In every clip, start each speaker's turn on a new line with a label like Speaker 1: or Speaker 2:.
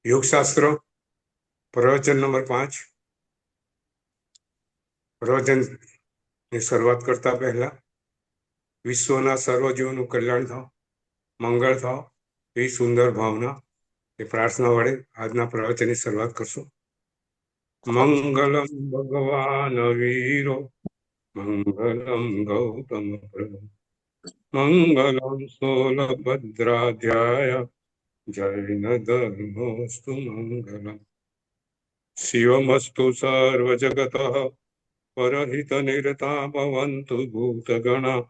Speaker 1: યોગશાસ્ત્ર પ્રવચન નંબર 5। પ્રવચનની શરૂઆત કરતા પહેલા વિશ્વના સર્વ જીવોનું કલ્યાણ થાવ, મંગળ થાવ એવી સુંદર ભાવના એ પ્રાર્થના વડે આજના પ્રવચનની શરૂઆત કરશું। મંગલમ ભગવાન વીરો મંગલમ ગૌતમ પ્રભુ મંગલમ સોલભદ્રાધ્યાય જૈન ધર્મોસ્તુ મંગલમ શિવમસ્તુ સર્વજગતઃ પરહિત નિરતા ભવन्तु ભૂતગણા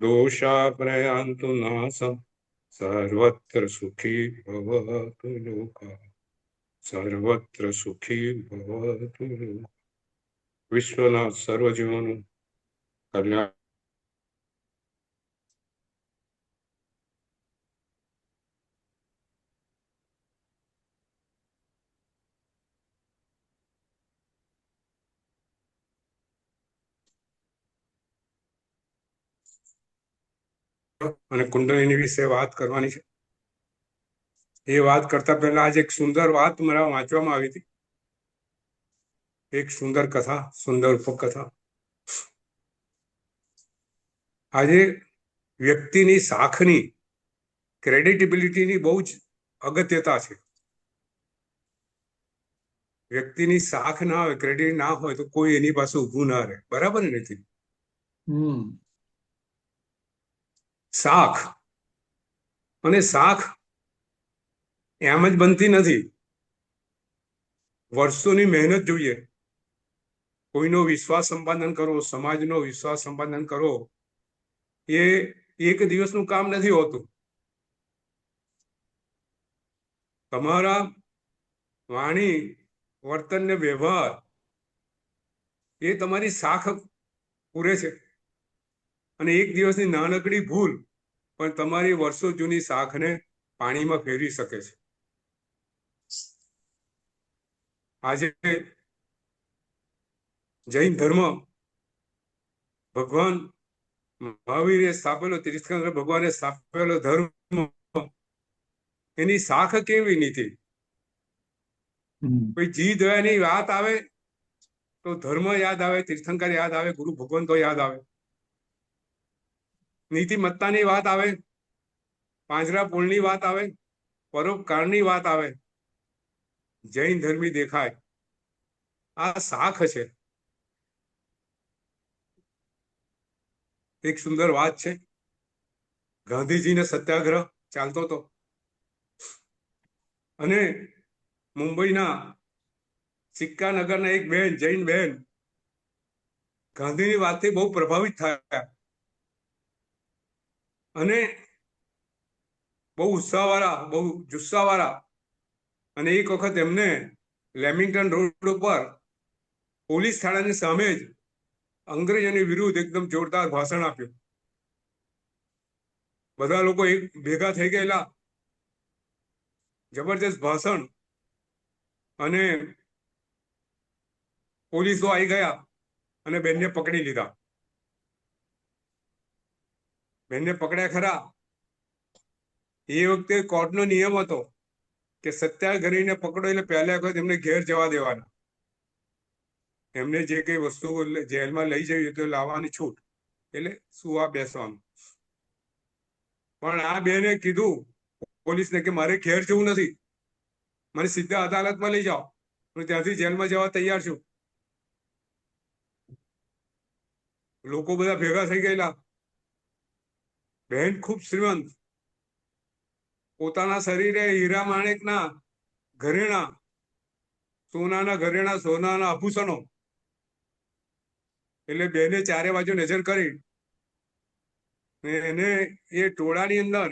Speaker 1: દોષા પ્રયાन्तु નાશમ સર્વત્ર સુખી ભવતુ લોકા સર્વત્ર સુખી ભવતુ લોકા। વિશ્વના સર્વજીવોનું કલ્યાણ અને કુંડળીની વિશે વાત કરવાની છે। એ વાત કરતા પહેલા આજે એક સુંદર વાત મારા વાંચવામાં આવી હતી, એક સુંદર કથા, સુંદર ઉપકથા। આજે વ્યક્તિની શાખની ક્રેડિટેબિલિટીની બહુ જ અગત્યતા છે। વ્યક્તિની શાખ ના હોય, ક્રેડિટ ના હોય તો કોઈ એની પાસે ઊભું ના રહે, બરાબર ને? નથી શાખ, અને શાખ એમ જ બનતી નથી, વર્ષોની મહેનત જોઈએ। કોઈનો વિશ્વાસ સંપાદન કરો, સમાજનો વિશ્વાસ સંપાદન કરો, એ એક દિવસનું કામ નથી હોતું। તમારા વાણી, વર્તન ને વ્યવહાર એ તમારી શાખ પૂરે છે, અને એક દિવસની નાનકડી ભૂલ પણ તમારી વર્ષો જૂની શાખને પાણીમાં ફેરવી શકે છે। આજે જૈન ધર્મ ભગવાન મહાવીરે સ્થાપેલો, તીર્થંકર ભગવાને સ્થાપેલો ધર્મ, એની શાખ કેવી નીતિ? કોઈ જીદ એની વાત આવે તો ધર્મ યાદ આવે, તીર્થંકર યાદ આવે, ગુરુ ભગવંતો યાદ આવે। નીતિમત્તાની વાત આવે, પાંજરાપોળની વાત આવે, પરોપકારની વાત આવે, જૈન ધર્મી દેખાય। આ શાખ છે। એક સુંદર વાત છે, ગાંધીજીને સત્યાગ્રહ ચાલતો હતો, અને મુંબઈના સિક્કાનગરના એક બહેન, જૈન બહેન, ગાંધીની વાતથી બહુ પ્રભાવિત થયા, અને બહુ ઉત્સાહવાળા, બહુ જુસ્સાવાળા, અને એક વખત એમને લેમિંગ્ટન રોડ ઉપર પોલીસ થાણાની સામે જ અંગ્રેજોની વિરુદ્ધ એકદમ જોરદાર ભાષણ આપ્યું। બધા લોકો એક ભેગા થઈ ગયેલા, જબરજસ્ત ભાષણ, અને પોલીસો આવી ગયા અને બેનને પકડી લીધા। બેનને પકડ્યા ખરા। એ વખતે કોર્ટનો નિયમ હતો કે સત્યાગ્રહીને પકડો એટલે પહેલા વખત એમને ઘેર જવા દેવાના, એમને જે કઈ વસ્તુ જેલમાં લઈ જવી તો લાવવાની છૂટ, એટલે સુવા બેસવાનું। પણ આ બેને કીધું પોલીસને કે મારે ઘેર જવું નથી, મને સીધા અદાલતમાં લઈ જાઓ, હું ત્યાંથી જેલમાં જવા તૈયાર છું। લોકો બધા ભેગા થઈ ગયેલા। બહેન ખૂબ શ્રીમંત, પોતાના શરીરે હીરા માણેકના ઘરેણા, સોનાના ઘરેણા, સોનાના આભૂષણો, એટલે બેને ચારે બાજુ નજર કરી, એને એ ટોળાની અંદર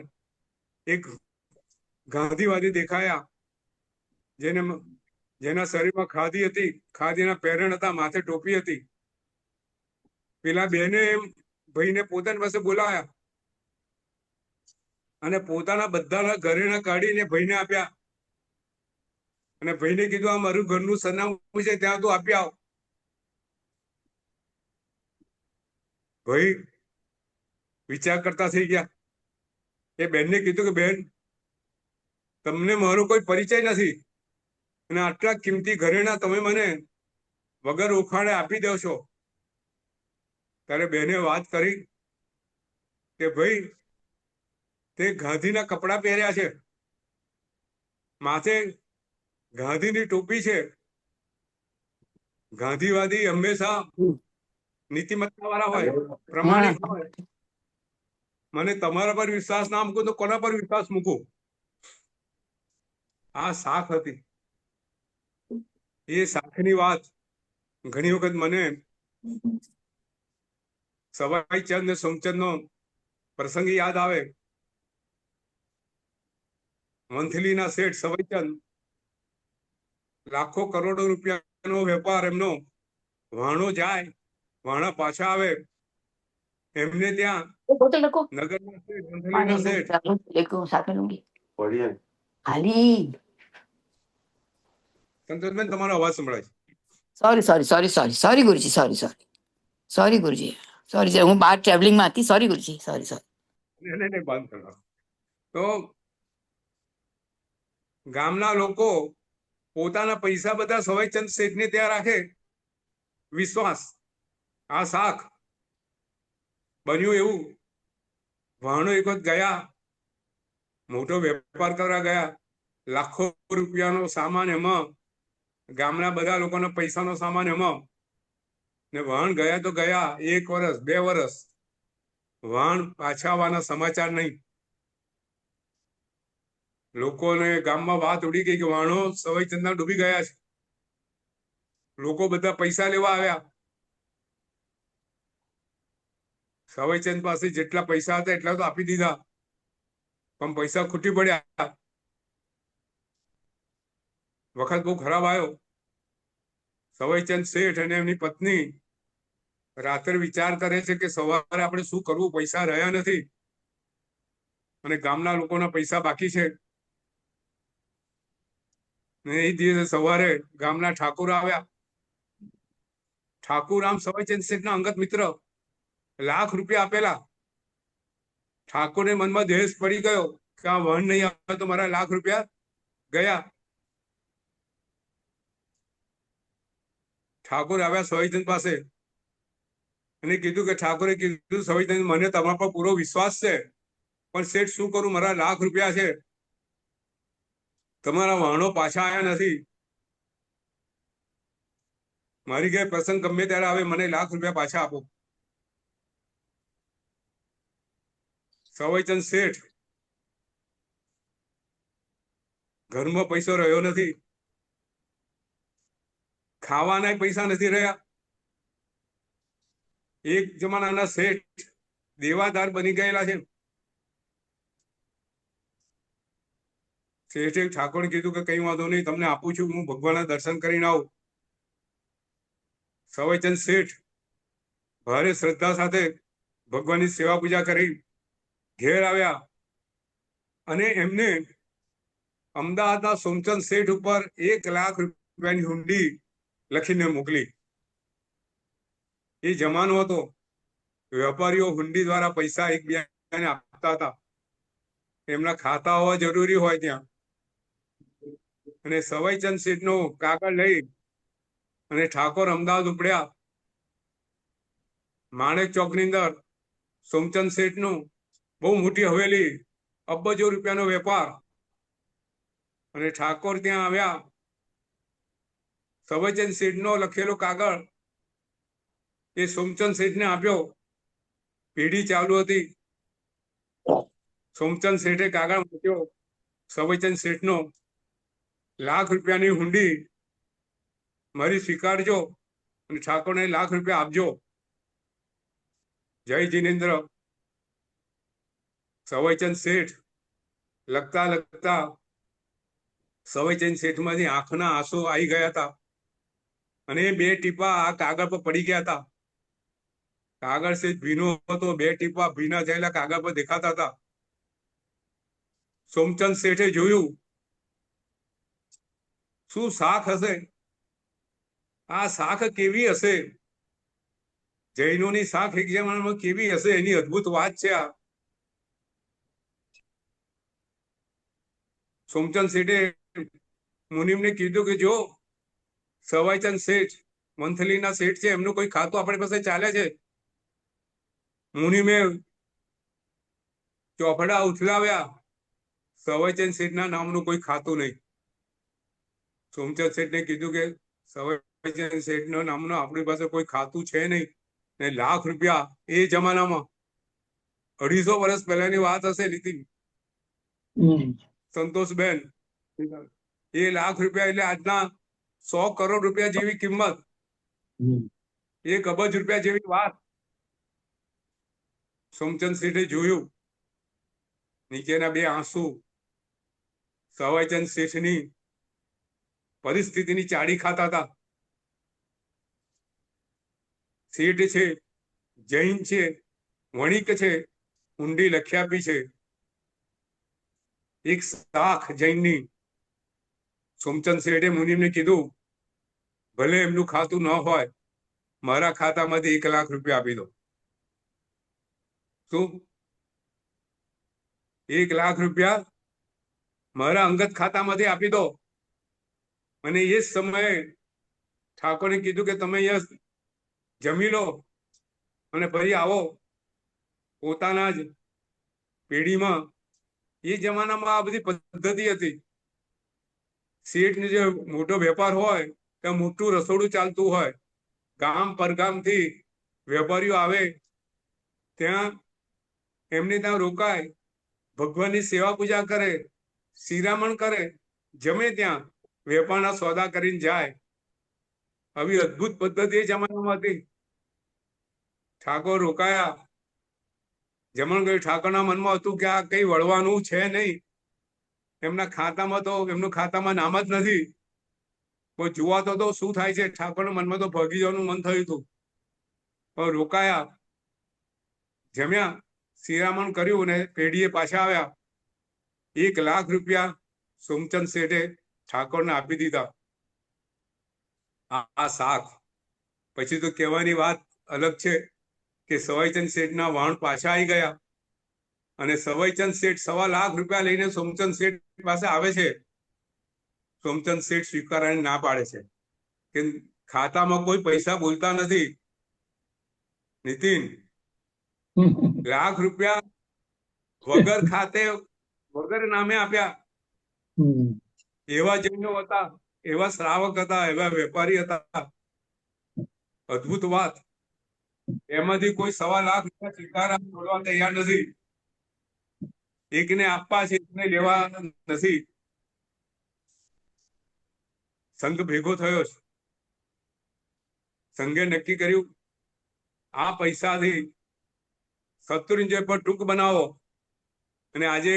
Speaker 1: એક ગાંધીવાદી દેખાયા, જેના શરીરમાં ખાદી હતી, ખાદીના પહેરણ હતા, માથે ટોપી હતી। પેલા બેને ભાઈને પોતાની પાસે બોલાવ્યા અને પોતાના બધાના ઘરેણા કાઢીને ભાઈને આપ્યા, અને ભાઈને કીધું આ મારું ઘરનું સરનામું છે, ત્યાં તું આપી આવ। ભાઈ વિચાર કરતા થઈ ગયા। એ બેનને કીધું કે બેન, તમને મારો કોઈ પરિચય નથી અને આટલા કિંમતી ઘરેણા તમે મને વગર ઉખાડે આપી દો છો. ત્યારે બેને વાત કરી કે ભાઈ તે ગાંધીના કપડા પહેર્યા છે, માથે ગાંધીની ટોપી છે. ગાંધીવાદી હંમેશા નીતિમત્તા વાળા હોય, પ્રમાણિક હોય. મને તમારા પર વિશ્વાસ ના મૂકું તો કોના પર વિશ્વાસ મૂકું? આ શાખ હતી. એ શાખની વાત ઘણી વખત મને સવાઈચંદ ને સોમચંદ નો પ્રસંગ યાદ આવે. મંથલીના શેઠ સવાઈચંદ, લાખો કરોડો રૂપિયાનો વેપાર એમનો. વાણો જાય, વાણા પાછા આવે. એમને ત્યાં નગરના શેઠ, મંથલીના શેઠ. સંતોષબેન, તમારો અવાજ સંભળાય છે.
Speaker 2: સોરી ગુરુજી, સોરી ગુરુજી, સોરી. હું બહાર ટ્રાવેલિંગમાં હતી. સોરી ગુરુજી, સોરી.
Speaker 1: નહીં, બંધ કરો. તો ગામના લોકો પોતાના પૈસા બધા સવાઈચંદ શેઠને ત્યાં રાખે. વિશ્વાસ. આ શાખ બન્યું એવું. વાહનો એક વખત ગયા, મોટો વેપાર કરવા ગયા. લાખો રૂપિયાનો સામાન એમાં, ગામના બધા લોકોના પૈસાનો સામાન એમાં. ને વાહન ગયા તો ગયા 1 વર્ષ 2 વર્ષ, વાહન પાછા આવવાના સમાચાર નહીં. લોકોને ગામમાં વાત ઉડી ગઈ કે વાહનો સવાઈચંદના ડૂબી ગયા છે. લોકો બધા પૈસા લેવા આવ્યા. સવાઈચંદ પાસે જેટલા પૈસા હતા એટલા તો આપી દીધા, પણ પૈસા ખૂટી પડ્યા. વખત બહુ ખરાબ આવ્યો. સવાઈચંદ શેઠ અને એમની પત્ની રાત્રે વિચાર કરે છે કે સવારે આપણે શું કરવું? પૈસા રહ્યા નથી અને ગામના લોકોના પૈસા બાકી છે. એ દિવસે સવારે ગામના ઠાકોર આવ્યા. ઠાકુર આમ સવાઈચંદ શેઠના અંગત મિત્ર, લાખ રૂપિયા આપેલા. ઠાકોરને મનમાં દ્વેષ પડી ગયો કે આ વહન નહીં આવે તો મારા લાખ રૂપિયા ગયા. ઠાકોર આવ્યા સવાઈચંદ પાસે અને કીધું કે ઠાકોરે કીધું, સવાઈચંદ, મને તમારા પર પૂરો વિશ્વાસ છે, પણ શેઠ શું કરું? મારા લાખ રૂપિયા છે, તમારા વાહનો પાછા આવ્યા નથી. મારી ઘેર પ્રસંગ ગમે ત્યારે આવે, મને લાખ રૂપિયા પાછા આપો. સવાઈચંદ શેઠ, ઘરમાં પૈસો રહ્યો નથી, ખાવાના પૈસા નથી રહ્યા. એક જમાનાના શેઠ દેવાદાર બની ગયેલા છે. શેઠે ઠાકોરને કીધું કે કઈ વાંધો નહીં, તમને આપું છું, હું ભગવાનના દર્શન કરીને આવું. સવાઈચંદ શેઠ ભારે શ્રદ્ધા સાથે ભગવાનની સેવા પૂજા કરી ઘેર આવ્યા અને એમને અમદાવાદના સોમચંદ શેઠ ઉપર 1 લાખ રૂપિયાની હુંડી લખીને મોકલી. એ જમાનો હતો, વેપારીઓ હુંડી દ્વારા પૈસા એકબીજાને આપતા હતા. એમના ખાતા હોવા જરૂરી હોય ત્યાં. અને સવાઈચંદ શેઠનો કાગળ લઈ અને ઠાકોર અમદાવાદ ઉપડ્યા. માણેક ચોકની અંદર સોમચંદ શેઠનું બહુ મોટી હવેલી, અબજો રૂપિયાનો વેપાર. અને ઠાકોર ત્યાં આવ્યા. સવાઈચંદ શેઠનો લખેલો કાગળ એ સોમચંદ શેઠને આપ્યો. પેઢી ચાલુ હતી. સોમચંદ શેઠે કાગળ મૂક્યો, સવાઈચંદ શેઠનો, લાખ રૂપિયાની હુંડી મારી સ્વીકારજો અને ઠાકોરને લાખ રૂપિયા આપજો. જય જિનેન્દ્ર. સવાઈચંદ શેઠ લખતા લખતા સવાઈચંદ શેઠમાંથી આંખના આંસુ આવી ગયા હતા અને 2 ટીપા આ કાગળ પર પડી ગયા હતા. કાગળ શેઠ ભીનો હતો, 2 ટીપા ભીના થયેલા કાગળ પર દેખાતા હતા. સોમચંદ શેઠે જોયું, શું શાખ હશે? આ શાખ કેવી હશે? જૈનોની શાખ એક જમાનામાં કેવી હશે? એની અદ્ભુત વાત છે આ. સોમચંદ શેઠે મુનિમને કીધું કે જો સવાઈચંદ શેઠ મંથલીના શેઠ છે, એમનું કોઈ ખાતું આપણી પાસે ચાલે છે? મુનિમે ચોપડા ઉથલાવ્યા, સવાઈચંદ શેઠના નામનું કોઈ ખાતું નહીં. સોમચંદ શેઠને કીધું કે સવાઈચંદ શેઠના નામનું આપણી પાસે કોઈ ખાતું છે નહીં, ને લાખ રૂપિયા એ જમાનામાં 250 વર્ષ પહેલાની વાત હશે નીતિન, સંતોષબેન, એ લાખ રૂપિયા એટલે આજના 100 કરોડ રૂપિયા જેવી કિંમત, 1 અબજ રૂપિયા જેવી વાત. સોમચંદ શેઠે જોયું, નીચેના 2 આંસુ સવાઈચંદ શેઠની પરિસ્થિતિની ચાડી ખાતા હતા. શેઠ છે, જૈન છે, વણિક છે, ઊંડી લખ્યાપી છે, એક શાખ જૈનની. સોમચંદ શેઠે મુનિમને કીધું, ભલે એમનું ખાતું ન હોય, મારા ખાતામાંથી 1 લાખ રૂપિયા આપી દો. શું 1 લાખ રૂપિયા મારા અંગત ખાતામાંથી આપી દો? અને એ જ સમયે ઠાકોરે કીધું કે તમે અહીંયા જમી લો અને ફરી આવો પોતાના જ પેઢીમાં. એ જમાનામાં આ બધી પદ્ધતિ હતી. શેઠને જે મોટો વેપાર હોય ત્યાં મોટું રસોડું ચાલતું હોય, ગામ પરગામથી વેપારીઓ આવે, ત્યાં એમને ત્યાં રોકાય, ભગવાનની સેવા પૂજા કરે, શિરામણ કરે, જમે, ત્યાં વેપારના સોદા કરીને જાય. આવી અદભુત પદ્ધતિ એ જમાનામાં હતી. ઠાકોર રોકાયા, જમણ ગયું. ઠાકોરના મનમાં હતું કે આ કઈ વળવાનું છે નહીં, એમના ખાતામાં તો એમનું ખાતામાં નામ જ નથી. કોઈ જોવા તો શું થાય છે, ઠાકોરના મનમાં તો ભાગી જવાનું મન થયું હતું. પણ રોકાયા, જમ્યા, શિરામણ કર્યું અને પેઢીએ પાછા આવ્યા. 1 લાખ રૂપિયા સોમચંદ શેઠે ઠાકોરને આપી દીધા. આ શાખ. પછી તો કહેવાની વાત અલગ છે કે સવાઈચંદ શેઠના વાણ પાછા આવી ગયા અને સવાઈચંદ શેઠ 1.25 લાખ રૂપિયા લઈને સોમચંદ શેઠ પાસે આવે છે. સોમચંદ શેઠ સ્વીકારવાની ના પાડે છે કે ખાતામાં કોઈ પૈસા બોલતા નથી. નીતિન, લાખ રૂપિયા વગર ખાતે વગર નામે આપ્યા. એવા જૈનો હતા, એવા શ્રાવક હતા, એવા વેપારી હતા. અદભુત વાત. એમાંથી કોઈ 1.25 લાખ રૂપિયા સ્વીકારવા છોડવા તૈયાર નથી. એકને આપવા છે, એકને લેવા નથી. સંઘ ભેગો થયો છે. સંઘે નક્કી કર્યું, આ પૈસાથી શત્રુંજય પર ટૂંક બનાવો. અને આજે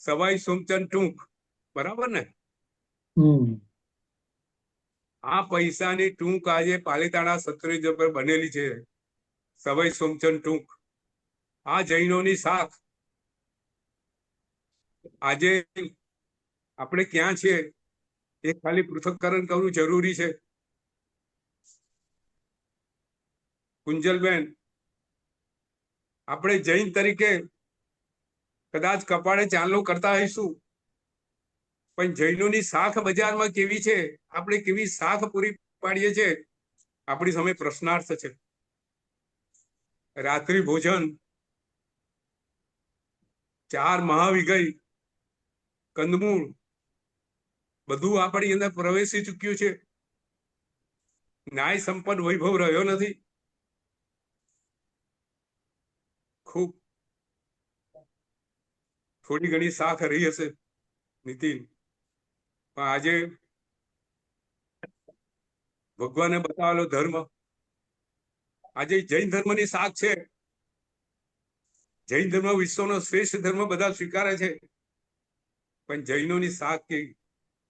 Speaker 1: સવાઈ સોમચંદ ટૂંક, બરાબર ને? આ પૈસાની ટૂંક આજે પાલીતાણા શત્રુંજય પર બનેલી છે, સવાઈ સોમચંદ ટૂંક. આ જૈનોની શાખ. આજે આપણે ક્યાં છીએ એ ખાલી પૃથક્કરણ કરવું જરૂરી છે. કુંજલબેન, આપણે જૈન તરીકે કદાચ કપાળે ચાંદલો કરતા હઈશું, પણ જૈનોની શાખ બજારમાં કેવી છે, આપણે કેવી શાખ પૂરી પાડીએ છીએ, આપણી સામે પ્રશ્નાર્થ છે. રાત્રિ ભોજન, 4 મહાવિગય, કંદમૂળ, બધું આપણી અંદર પ્રવેશી ચૂક્યું છે. ન્યાય સંપન્ન વૈભવ રહ્યો નથી. ખૂબ થોડી ઘણી શાખ રહી હશે નીતિન, પણ આજે ભગવાને બતાવેલો ધર્મ, આજે જૈન ધર્મની શાખ છે. જૈન ધર્મ વિશ્વનો શ્રેષ્ઠ ધર્મ બધા સ્વીકારે છે, પણ જૈનોની શાખ કે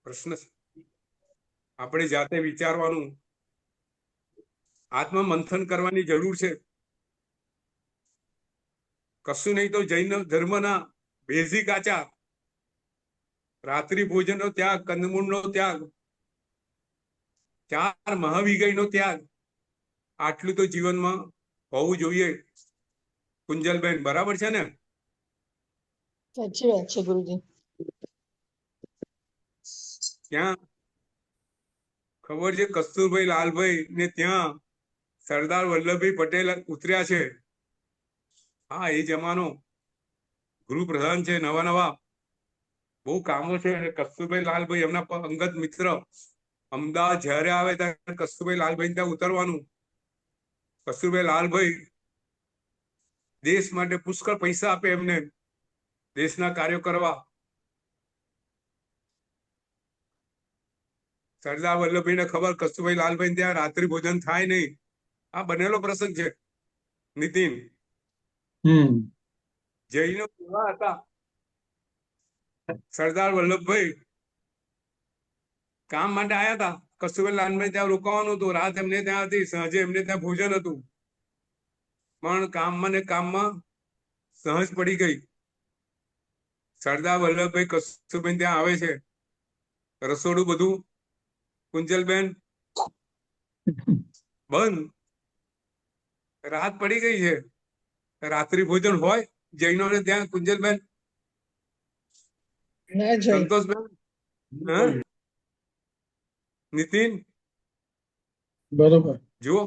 Speaker 1: પ્રશ્ન છે. આપણે જાતે વિચારવાનું, આત્મમંથન કરવાની જરૂર છે. કશું નહીં તો જૈન ધર્મના બેઝિક આચાર, રાત્રિ ભોજનનો ત્યાગ, કંદમૂળનો ત્યાગ, 4 મહાવિગયનો ત્યાગ, આટલું તો જીવનમાં હોવું જોઈએ. કુંજલબેન, બરાબર છે ને?
Speaker 3: સાચી વાત છે ગુરુજી.
Speaker 1: ત્યાં ખબર છે કસ્તુરભાઈ લાલભાઈ ને ત્યાં સરદાર વલ્લભભાઈ પટેલ ઉતર્યા છે. હા, એ જમાનો ગૃહપ્રધાન છે નવા નવા, બહુ કામો છે. અને કસ્તુરભાઈ લાલભાઈ એમના અંગત મિત્ર. અમદાવાદ જયારે આવે ત્યારે કસ્તુરભાઈ લાલભાઈ ત્યાં ઉતરવાનું. કસ્તુરભાઈ લાલભાઈ દેશ માટે પુષ્કળ પૈસા આપે એમને, દેશના કાર્યો કરવા. સરદાર વલ્લભભાઈને ખબર કસ્તુરભાઈ લાલભાઈ ત્યાં રાત્રિ ભોજન થાય નહીં. આ બનેલો પ્રસંગ છે નીતિન. જૈનો કેવા હતા? સરદાર વલ્લભભાઈ કામ માટે આયા હતા. કસ્તુરભાઈ લાલભાઈ ત્યાં રોકાવાનું હતું. રાત એમને ત્યાં હતી, સાંજે એમને ત્યાં ભોજન હતું. પણ કામમાં ને કામમાં સહજ પડી ગઈ. સરદાર વલ્લભભાઈ કસ્તુરભાઈ ત્યાં આવે છે. રસોડું બધું કુંજલબેન બંધ. રાત પડી ગઈ છે. રાત્રિ ભોજન હોય જૈનોને ત્યાં કુંજલબેન, સંતોષબેન, નીતિન,
Speaker 3: બરોબર.
Speaker 1: જુઓ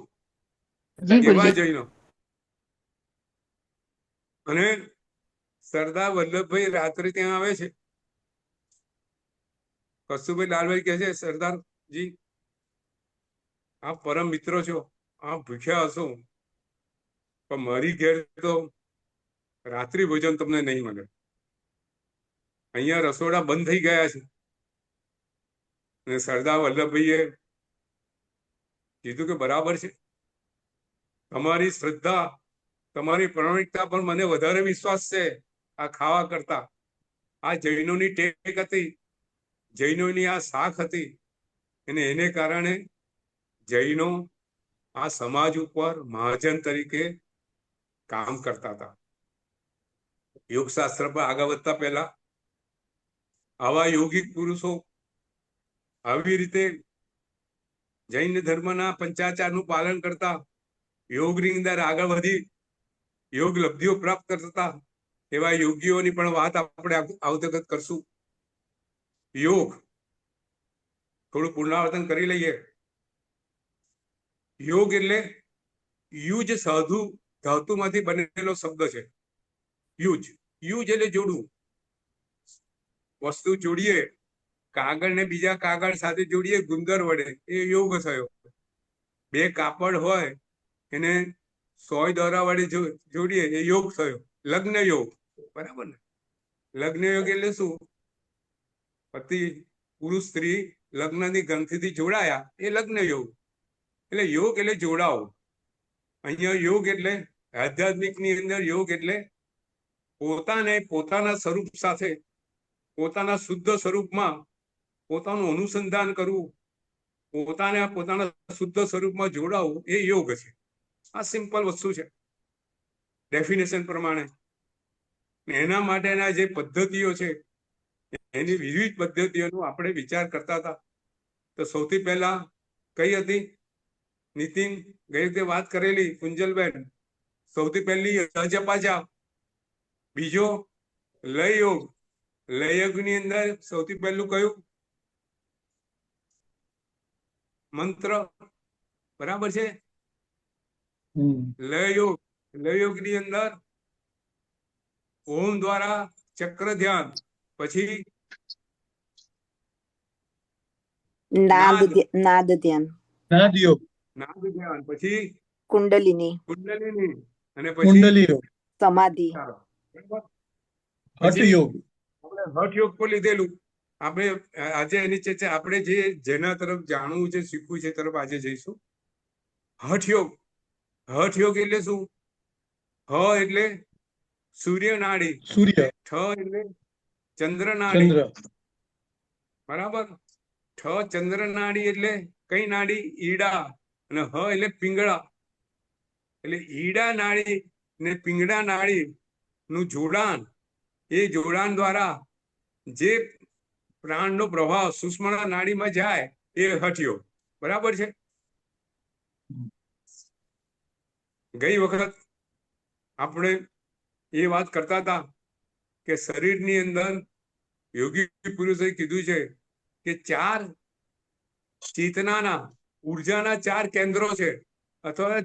Speaker 2: જી
Speaker 1: કેવા
Speaker 2: ગુરુજી.
Speaker 1: જૈનો. અને સરદાર વલ્લભભાઈ રાત્રે ત્યાં આવે છે. કસ્તુરભાઈ લાલભાઈ કહે છે, સરદારજી આપ પરમ મિત્રો છો, આપ ભૂખ્યા હશો, પણ મારી ઘેર તો રાત્રિ ભોજન તમને નહીં મળે. અહીંયા રસોડા બંધ થઈ ગયા છે. અને સરદાર વલ્લભભાઈએ કીધું કે બરાબર છે, તમારી શ્રદ્ધા, તમારી પ્રમાણિકતા પર મને વધારે વિશ્વાસ છે આ ખાવા કરતા. આ જૈનોની ટેક હતી, જૈનોની આ શાખ હતી. અને એને કારણે જૈનો આ સમાજ ઉપર મહાજન તરીકે કામ કરતા હતા. યોગશાસ્ત્ર પર આગળ વધતા પહેલા આવા યોગિક પુરુષો આવી રીતે જૈન ધર્મના પંચાચારનું પાલન કરતા, યોગની અંદર આગળ વધી યોગ લબ્ધિઓ પ્રાપ્ત કરતા એવા યોગીઓની પણ વાત આપણે આવતી વખત કરશું. યોગ થોડું પુનરાવર્તન કરી લઈએ. યોગ એટલે યુજ સાધુ ધાતુમાંથી બનેલો શબ્દ છે. યુજ, યુજ એટલે જોડવું. વસ્તુ જોડીએ, કાગળ ને બીજા કાગળ સાથે જોડીએ ગુંદર વડે, એ યોગ થયો. બે કાપડ હોય એને સોય દોરા વડે જોડીએ, એ યોગ થયો. લગ્ન યોગ, બરાબર ને? લગ્ન યોગ એટલે શું? પતિ પુરુષ સ્ત્રી લગ્નની ગ્રંથિથી જોડાયા, એ લગ્ન યોગ. એટલે યોગ એટલે જોડાવ. અહીંયા યોગ એટલે આધ્યાત્મિકની અંદર યોગ એટલે પોતાને પોતાના સ્વરૂપ સાથે, પોતાના શુદ્ધ સ્વરૂપમાં પોતાનું અનુસંધાન કરવું, પોતાને પોતાના શુદ્ધ સ્વરૂપમાં જોડાવું, એ યોગ છે. આ સિમ્પલ વસ્તુ છે ડેફિનેશન પ્રમાણે. એના માટેના જે પદ્ધતિઓ છે, એની વિવિધ પદ્ધતિઓનો આપણે વિચાર કરતા હતા. તો સૌથી પહેલા કઈ હતી? નીતિન ગઈ વખતે વાત કરેલી, કુંજલબેન. સૌથી પહેલી અજપાજા, બીજો લય યોગ. લય યોગની અંદર સૌથી પહેલું કયું? મંત્ર, બરાબર છે? લય યોગ. લય યોગની અંદર ઓમ દ્વારા ચક્ર ધ્યાન, પછી
Speaker 4: નાદ ધ્યાન,
Speaker 3: નાદ યોગ,
Speaker 1: નાદ ધ્યાન, પછી
Speaker 4: કુંડલિની,
Speaker 1: કુંડલિની, અને પછી
Speaker 3: કુંડલી યોગ,
Speaker 4: સમાધિ,
Speaker 3: હઠ યોગ.
Speaker 1: આપણે હઠ યોગ પર લીધેલું. આપણે આજે એની ચર્ચા, આપણે જેના તરફ જાણવું છે, શીખવું છે, તરફ આજે જઈશું. હઠ યોગ. હઠ યોગ એટલે શું? હ એટલે સૂર્ય નાડી,
Speaker 3: સૂર્ય,
Speaker 1: ઠ એટલે ચંદ્ર નાડી,
Speaker 3: ચંદ્ર,
Speaker 1: બરાબર? ઠ ચંદ્ર નાડી એટલે કઈ નાડી? ઈડા. અને હ એટલે પિંગળા. એટલે ઈડા નાડી ને પિંગળા નાડી નું જોડાણ, એ જોડાણ દ્વારા જે પ્રાણનો પ્રભાવ સુષુમ્ના નાડીમાં જાય, એ હઠ યોગ. બરાબર છે? ગઈ વખત આપણે એ વાત કરતા હતા કે શરીરની અંદર યોગી પુરુષોએ કીધું છે કે ચાર ચેતનાના ઉર્જાના ચાર કેન્દ્રો છે, અથવા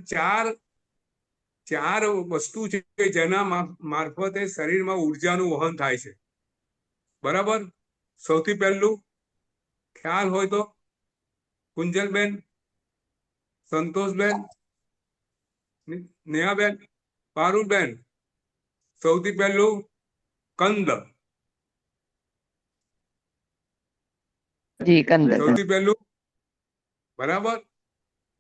Speaker 1: ચાર વસ્તુ છે જેના મારફતે શરીરમાં ઉર્જાનું વહન થાય છે. બરાબર. સૌથી પહેલું ખ્યાલ હોય તો કુંજલબેન, સંતોષબેન, નેહાબેન, પારુલબેન, સૌથી પહેલું કંદ.
Speaker 2: જી કંદ.
Speaker 1: સૌથી પહેલું બરાબર.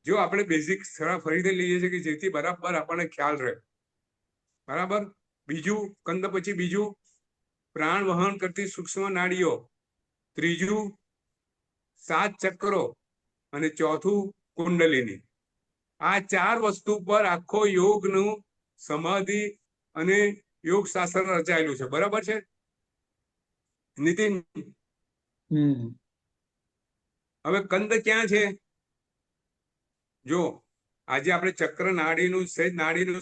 Speaker 1: જો આપણે બેઝિક થોડા ફરીથી લઈએ છીએ કે જેથી બરાબર આપણને ખ્યાલ રહે. બરાબર. બીજું કંદ, પછી બીજું પ્રાણ વહન કરતી સૂક્ષ્મ નાડીઓ, ત્રીજું 7 ચક્રો, અને ચોથું કુંડલિની. આ ચાર વસ્તુ પર આખો યોગનું સમાધિ અને યોગ શાસ્ત્ર રચાયેલું છે. બરાબર છે નીતિન? હવે કંદ ક્યાં છે? જો આજે આપણે ચક્ર નાડીનું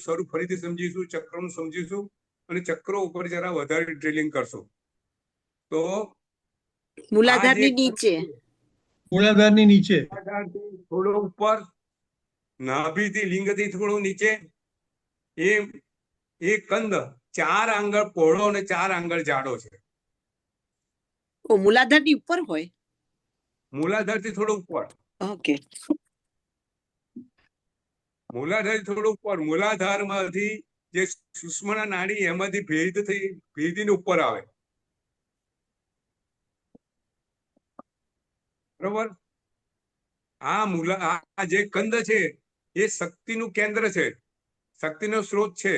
Speaker 1: સ્વરૂપ ફરીથી સમજીશું, ચક્રનું સમજીશું, અને ચક્રો ઉપર જરા વધારે ડ્રિલિંગ કરશું. તો
Speaker 4: મૂલાધારની નીચે,
Speaker 3: મૂળાધારની નીચે,
Speaker 1: થોડો ઉપર, નાભીથી લિંગથી થોડું નીચે, એ કંદ 4 આંગળ પહોળો અને 4 આંગળ જાડો છે.
Speaker 4: ઓ મૂલાધારની ઉપર હોય.
Speaker 1: મૂલાધારથી થોડો ઉપર.
Speaker 4: ઓકે.
Speaker 1: મૂલાધારથી થોડું ઉપર. મૂલાધારમાંથી જે સુષુમ્ના નાડી એમાંથી ભેદીને ઉપર આવે. બરોબર. આ જે કંદ છે એ શક્તિનું કેન્દ્ર છે, શક્તિનો સ્ત્રોત છે.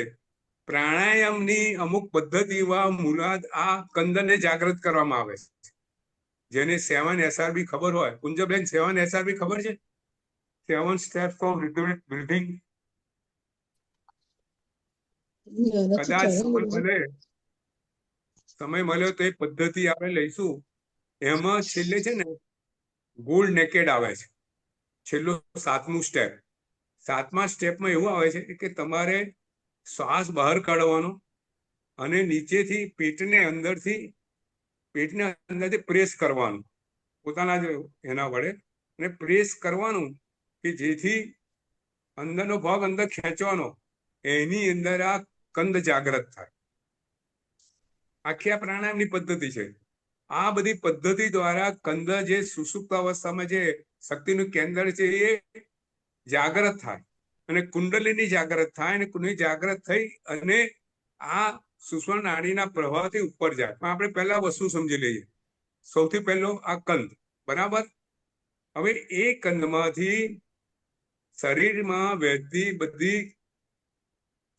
Speaker 1: પ્રાણાયામની અમુક પદ્ધતિમાં આ કંદને જાગૃત કરવામાં આવે છે, જેને 7 SRB ખબર હોય. કુંજબેન, 7 SRB ખબર છે? 7 સ્ટેપ્સ ઓફ રિધમિક બ્રીથિંગ. કદાચ સમય મળ્યો તો એ પદ્ધતિ આપણે લઈશું. એમાં છેલ્લે છે ને ગોલ્ડ નેકેડ આવે છે, છેલ્લું 7મું સ્ટેપ. 7મા સ્ટેપમાં એવું આવે છે કે તમારે શ્વાસ બહાર કાઢવાનો અને નીચેથી પેટને અંદરથી પ્રેસ કરવાનું, પોતાના જ એના વડે, અને પ્રેસ કરવાનું કે જેથી અંદરનો ભાગ અંદર ખેંચવાનો, એની અંદર આ કંદ જાગૃત થાય. આખી આ પ્રાણાયામની પદ્ધતિ છે. આ બધી પદ્ધતિ દ્વારા કંદ જે સુષુપ્ત અવસ્થામાં જે શક્તિનું કેન્દ્ર છે એ જાગૃત થાય, અને કુંડલીની જાગૃત થાય, અને કુંડલી જાગૃત થઈ અને આ સુષુમ્ના નાડીના પ્રવાહથી ઉપર જાય. પણ આપણે પહેલા વસ્તુ સમજી લઈએ. સૌથી પહેલો આ કંદ. બરાબર. હવે એ કંદમાંથી શરીરમાં વહેતી બધી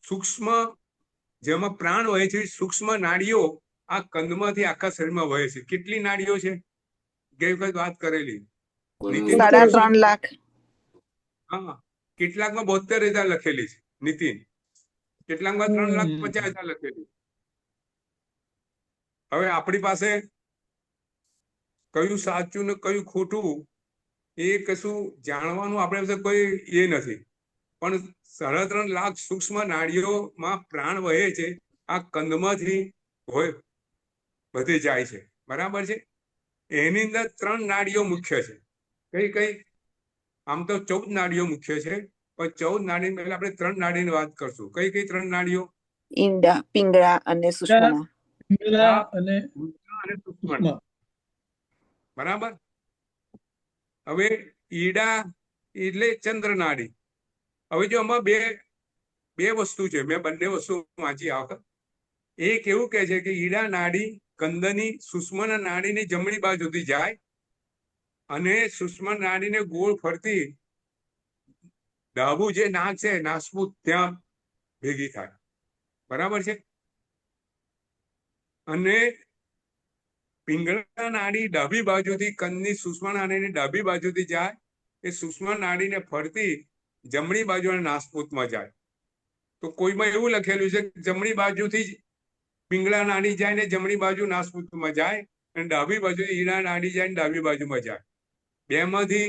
Speaker 1: સૂક્ષ્મ, જેમાં પ્રાણ વહે છે, સૂક્ષ્મ નાડીઓ આ કંદમાંથી આખા શરીરમાં વહે છે. કેટલી નાડીઓ છે? ગઈ વખત વાત કરેલી.
Speaker 4: 3.5 લાખ.
Speaker 1: હા, કેટલાકમાં 72,000 લખેલી છે નીતિન, કેટલાકમાં 3,50,000 લખેલી. હવે આપણી પાસે કયું સાચું ને કયું ખોટું એ કશું જાણવાનું આપણે પાસે કોઈ એ નથી, પણ 3.5 લાખ સૂક્ષ્મ નાડીઓમાં પ્રાણ વહે છે. આ કંદમાંથી વધે જાય છે. બરાબર છે. એની અંદર 3 નાડીઓ મુખ્ય છે. કઈ કઈ? આમ તો 14 નાડીઓ મુખ્ય છે, પણ 14 નાડી પહેલા આપણે 3 નાડીની વાત કરશું. કઈ કઈ 3 નાડીઓ?
Speaker 4: ઈંડા, પિંગળા અને સુષુમ્ના.
Speaker 3: અને
Speaker 1: સુષુમ્ના. બરાબર. હવે ઈડા એટલે ચંદ્ર નાડી. હવે જો આમાં બે વસ્તુ છે, મેં બંને વસ્તુ વાંચી આ વખત. એક એવું કહે છે કે ઈડા નાડી કંદની સુષુમ્ના નાડીની જમણી બાજુથી જાય અને સુષુમ્ના નાડીને ગોળ ફરતી ડાબુ જે નાક છે, નાસપુત, ત્યાં ભેગી થાય. બરાબર છે. અને પિંગળા નાડી ડાબી બાજુથી કંદની સુષુમ્ના નાડીની ડાબી બાજુથી જાય, એ સુષુમ્ના નાડીને ફરતી જમણી બાજુ નાસપુતમાં જાય. તો કોઈમાં એવું લખેલું છે જમણી બાજુથી જ પિંગળા નાડી જાય ને જમણી બાજુ નાસપુતમાં જાય, અને ડાબી બાજુ ઈડા નાડી જાય ને ડાબી બાજુમાં જાય. બેમાંથી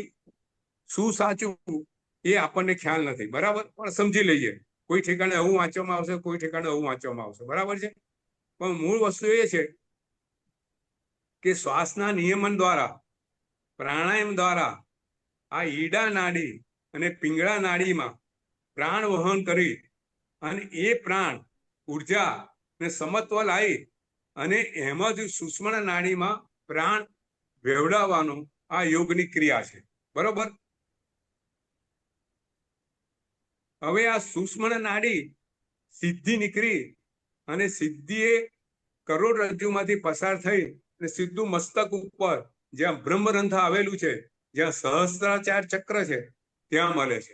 Speaker 1: શું સાચું એ આપણને ખ્યાલ નથી. બરાબર. પણ સમજી લઈએ. કોઈ ઠેકાણે આવું વાંચવામાં આવશે, કોઈ ઠેકાણે આવું વાંચવામાં આવશે. બરાબર છે. પણ મૂળ વસ્તુ એ છે કે શ્વાસના નિયમન દ્વારા પ્રાણાયામ દ્વારા આ ઈડા નાડી અને પિંગળા નાડીમાં પ્રાણ વહન કરી અને એ પ્રાણ ઉર્જા ને સમત્વ લાવી અને એમાંથી સુષુમ્ના નાડીમાં પ્રાણ વેવડાવવાનો આ યોગની ક્રિયા છે. બરોબર. હવે આ સુષુમ્ના નાડી સીધી નીકળી અને સીધી કરોડરજ્જુમાંથી પસાર થઈ અને સીધું મસ્તક ઉપર જ્યાં બ્રહ્મરંધ્ર આવેલું છે, જ્યાં સહસ્ત્રાચાર ચક્ર છે, ત્યાં મળે છે.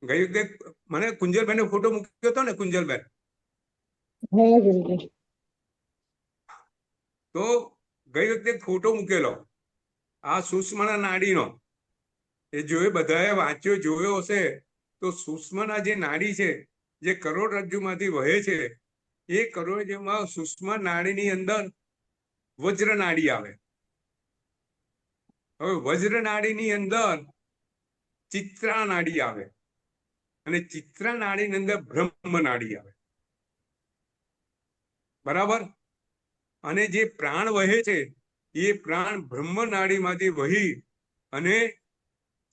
Speaker 1: ગઈ વખતે મને કુંજલબેન ફોટો મૂક્યો હતો ને, કુંજલબેન, તો ગઈ વખતે ફોટો મૂકેલો આ સુષુમ્ના નાડીનો. એ જોયે બધાએ વાંચ્યો જોયો હશે તો સુષુમ્ના જે નાડી છે જે કરોડરજ્જુમાંથી વહે છે, એ કરોડરજ્જુમાં સુષુમ્ના નાડીની અંદર વજ્ર નાડી આવે. હવે વજ્ર નાડીની અંદર ચિત્રા નાડી આવે અને ચિત્રા નાડીની અંદર બ્રહ્મ નાડી આવે. બરાબર. અને જે પ્રાણ વહે છે એ પ્રાણ બ્રહ્મ નાડીમાંથી વહી અને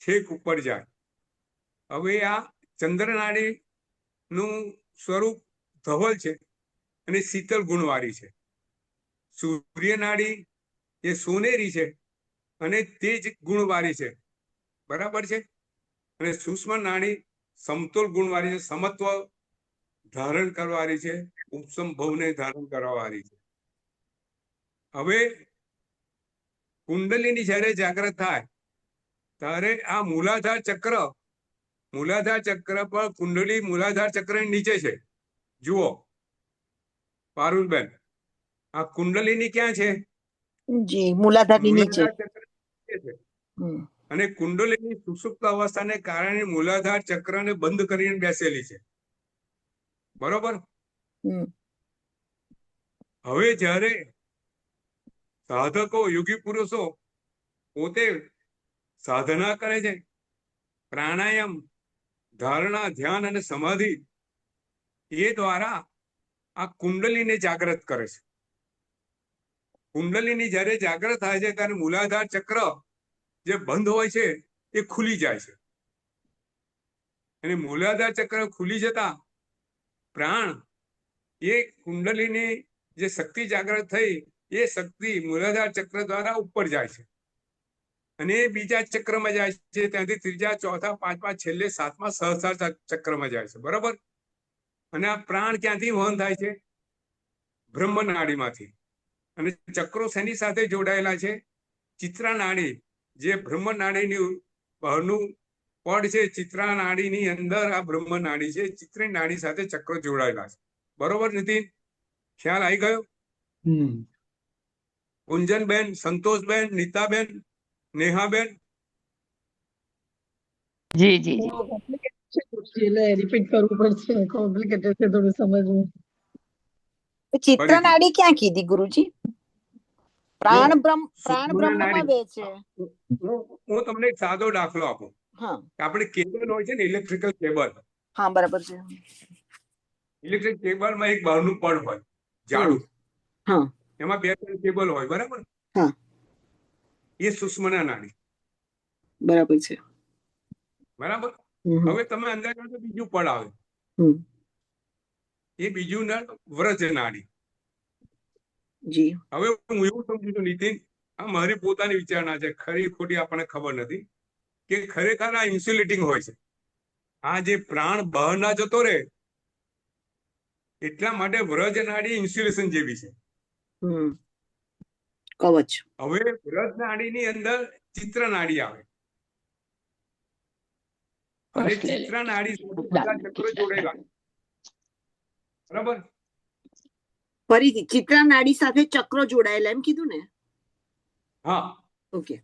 Speaker 1: છેક ઉપર જાય. હવે આ ચંદ્ર નાડી નું સ્વરૂપ ધવલ છે અને શીતળ ગુણવાળી છે. સૂર્ય નાડી એ સોનેરી છે અને તેજ ગુણવાળી છે. બરાબર છે. અને સુષુમ્ના નાડી સમતોલ ગુણવાળી છે, સમત્વ ધારણ કરવાની છે, ઉપસમ ભવને ધારણ કરવાવાળી છે. હવે કુંડલીની જ્યારે જાગૃત થાય ત્યારે આ મૂલાધાર ચક્ર પર કુંડલી મૂલાધાર ચક્રની નીચે છે. જુઓ પારુલબેન, આ કુંડલીની ક્યાં છે?
Speaker 4: જી, મૂલાધારની નીચે.
Speaker 1: મૂલાધાર ચક્ર છે. અને કુંડલીની સુષુપ્ત અવસ્થાને કારણે મૂલાધાર ચક્રને બંધ કરીને બેસેલી છે. બરોબર. હવે જ્યારે સાધકો યોગી પુરુષો પોતે સાધના કરે છે, પ્રાણાયામ, ધારણા, ધ્યાન અને સમાધિ, એ દ્વારા આ કુંડલીને જાગૃત કરે છે. કુંડલીની જ્યારે જાગૃત થાય છે ત્યારે મૂલાધાર ચક્ર જે બંધ હોય છે એ ખુલી જાય છે. અને મૂલાધાર ચક્ર ખુલી જતા પ્રાણ એ કુંડલીની જે શક્તિ જાગૃત થઈ એ શક્તિ મૂલાધાર ચક્ર દ્વારા ઉપર જાય છે અને બીજા ચક્રમાં જાય છે, ત્યાંથી ત્રીજા, ચોથા, પાંચમા, છેલ્લે સાતમા સહસ્ત્રાર ચક્રમાં જાય છે. બરોબર. અને આ પ્રાણ ક્યાંથી વહન થાય છે? બ્રહ્મ નાડીમાંથી. અને ચક્રો શેની સાથે જોડાયેલા છે? ચિત્રા નાડી, જે બ્રહ્મ નાડીની બહારનું પડ છે. ચિત્રા નાડીની અંદર આ બ્રહ્મ નાડી છે. ચિત્રી નાડી સાથે ચક્રો જોડાયેલા છે. બરોબર નીતિન? ખ્યાલ આવી ગયો? કુંજનબેન, સંતોષબેન, નીતાબેન, નેહાબેન?
Speaker 2: જી જી જી.
Speaker 3: એટલે રિપીટ કરવું પડશે, કોમ્પ્લિકેટેડ છે થોડું સમજવું.
Speaker 4: ચિત્રા નાડી ક્યાં કીધી ગુરુજી? પ્રાણ
Speaker 1: સુષુમ્ના
Speaker 4: બ્રહ્મમાં
Speaker 1: નાડી.
Speaker 4: બે છે.
Speaker 1: હું તમને એક સાદો દાખલો આપું.
Speaker 4: હા
Speaker 1: આપણે કેબલ હોય છે ને, ઇલેક્ટ્રિકલ કેબલ.
Speaker 4: હા, બરાબર છે.
Speaker 1: ઇલેક્ટ્રિક કેબલમાં એક બહારનું પડ હોય, જાડું.
Speaker 4: હા
Speaker 1: એમાં બે ત્રણ કેબલ હોય. બરાબર.
Speaker 4: હા,
Speaker 1: એ સુષુમ્ના નાડી.
Speaker 4: બરાબર છે.
Speaker 1: બરાબર. હવે તમે અંદર જાઓ તો બીજું પડ આવે. એ બીજું નળ વ્રજ નાડી.
Speaker 4: જી.
Speaker 1: હવે હું એવું સમજુ છું નીતિન, આ મારી પોતાની વિચારણા છે, ખરી ખોટી આપણને ખબર નથી, કે ખરેખર આ ઇન્સ્યુલેટિંગ હોય છે. આ જે પ્રાણ બહાર ના જતો રહે એટલા માટે વ્રજ નાડી ઇન્સ્યુલેશન જેવી છે.
Speaker 4: કવચ.
Speaker 1: હવે વ્રજ નાડીની અંદર ચિત્ર નાડી આવે અને ચિત્ર નાડી બધા ચક્રો જોડેલા. બરાબર.
Speaker 4: ફરીથી ચિત્રા નાડી સાથે ચક્રો જોડાયેલા એમ કીધું ને?
Speaker 1: હા.
Speaker 4: ઓકે.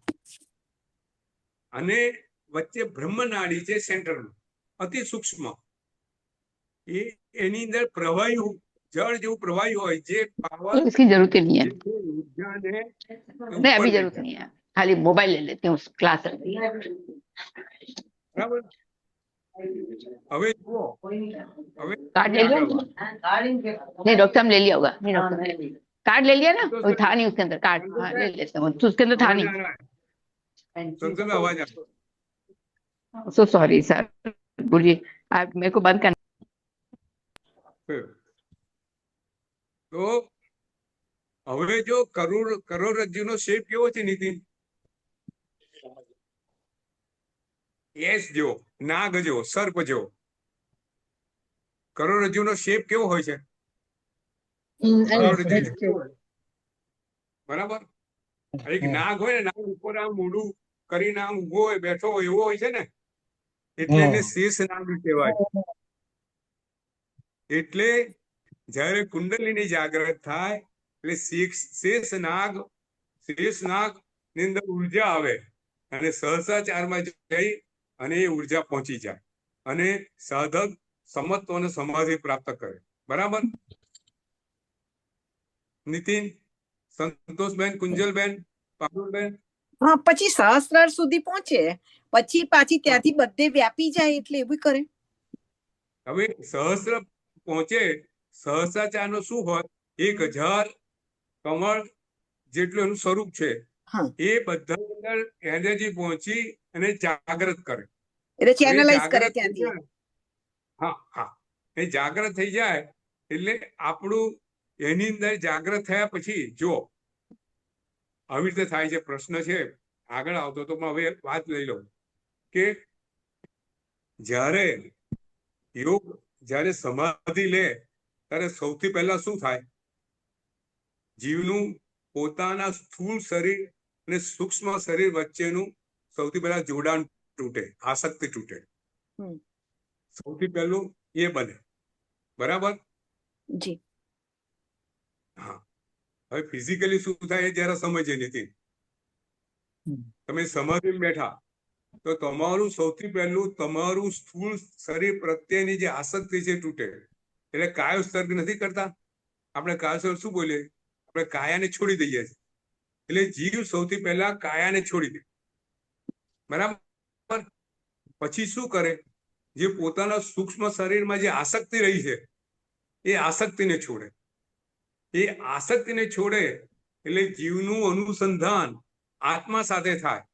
Speaker 1: અને વચ્ચે બ્રહ્મ નાડી છે સેન્ટરમાં, અતિ સૂક્ષ્મ. એની અંદર પ્રવાહી જળ જેવું પ્રવાહી હોય, જે પાવર
Speaker 2: इसकी जरूरत ही नहीं है.
Speaker 1: ઉર્જાને
Speaker 2: नहीं अभी जरूरत नहीं है, खाली मोबाइल ले लेते हैं, उस क्लास
Speaker 1: બરાબર. હવે જુઓ, હવે
Speaker 2: कार्ड ले लिया? नहीं डॉक्टर साहब ले लिया होगा. नहीं डॉक्टर कार्ड ले लिया ना,
Speaker 1: संतोष
Speaker 2: वो
Speaker 1: भाई,
Speaker 2: था नहीं उसके अंदर कार्ड,
Speaker 1: संतोष
Speaker 2: हाँ
Speaker 1: भाई,
Speaker 2: ले लेते हैं, तो उसके अंदर था
Speaker 1: आवाज आ
Speaker 2: नहीं।
Speaker 1: रहा है, संतोष भाई आवाज आ रहा है।
Speaker 2: सो सॉरी सर गुरुजी, आप मेरे को बंद करना।
Speaker 1: फिर તો હવે જો કરોડરજ્જુનો શેપ કેવો છે નીતિન? એસ જેવો, નાગ જેવો, સર્પ જેવો. કરોડરજ્જુનો શેપ કેવો હોય છે?
Speaker 3: yes,
Speaker 1: કરોડરજ્જુ
Speaker 3: that's
Speaker 1: shape
Speaker 3: true.
Speaker 1: કેવો હોય? બરાબર. એક નાગ હોય ને, નાગ ઉપર આમ મોઢું કરીને આમ ઉભો હોય, બેઠો હોય, એવો હોય છે ને, એટલે એને શેષ નાગ કહેવાય. એટલે જ્યારે કુંડલીની જાગૃત થાય એટલે શેષ નાગ ની અંદર ઉર્જા આવે અને સહસ્ત્રાચારમાં જઈ અને એ ઉર્જા પહોંચી જાય અને સાધક સમત્વ અને સમાધિ પ્રાપ્ત કરે. બરાબર નીતિન, સંતોષબેન, કુંજલબેન, પારુલબેન?
Speaker 4: હા, પછી સહસ્ત્રાર સુધી પહોંચે, પછી પાછી ત્યાંથી બધે વ્યાપી જાય, એટલે એવું કરે.
Speaker 1: હવે સહસ્ત્ર પહોંચે, સહસ્ત્રાચારનો શું હોય? 1000 કમળ જેટલું એનું સ્વરૂપ છે.
Speaker 4: હા,
Speaker 1: એ બધા અંદર એનર્જી પહોંચી અને જાગૃત કરે.
Speaker 4: એટલે
Speaker 1: એ
Speaker 4: ચેનલાઇઝ કરે
Speaker 1: જાગૃત થઈ
Speaker 4: ત્યાંથી.
Speaker 1: જાય. હા હા, એ જાગૃત થઈ જાય એટલે આપણું એની અંદર જાગૃત થયા પછી જો આવી રીતે થાય છે. પ્રશ્ન છે આગળ આવતો તો હવે વાત લઈ લઉં કે જ્યારે સમાધિ લે ત્યારે સૌથી પહેલા શું થાય? જીવનું પોતાના સ્થૂળ શરીર અને સૂક્ષ્મ શરીર વચ્ચેનું સૌથી પહેલા જોડાણ તૂટે, આસક્તિ તૂટે. સૌથી પહેલું એ બને. બરાબર?
Speaker 4: જી.
Speaker 1: હા. હવે ફિઝિકલી શું થાય એ જરા સમજીએ નીતિન. તમે સમાધિમાં બેઠા તો તમારું સૌથી પહેલું તમારું સ્થૂળ શરીર પ્રત્યેની જે આસક્તિ છે તૂટે. એટલે કાય ઉત્સર્ગ નથી કરતા આપણે. કાય ઉત્સર્ગ શું બોલીએ આપણે? કાયાને છોડી દઈએ છીએ. એટલે જીવ સૌથી પહેલા કાયાને છોડી દે. બરાબર. પછી શું કરે? જે પોતાના સૂક્ષ્મ શરીરમાં જે આસક્તિ રહી છે એ આસક્તિને છોડે. એ આસક્તિને છોડે એટલે જીવનું અનુસંધાન આત્મા સાથે થાય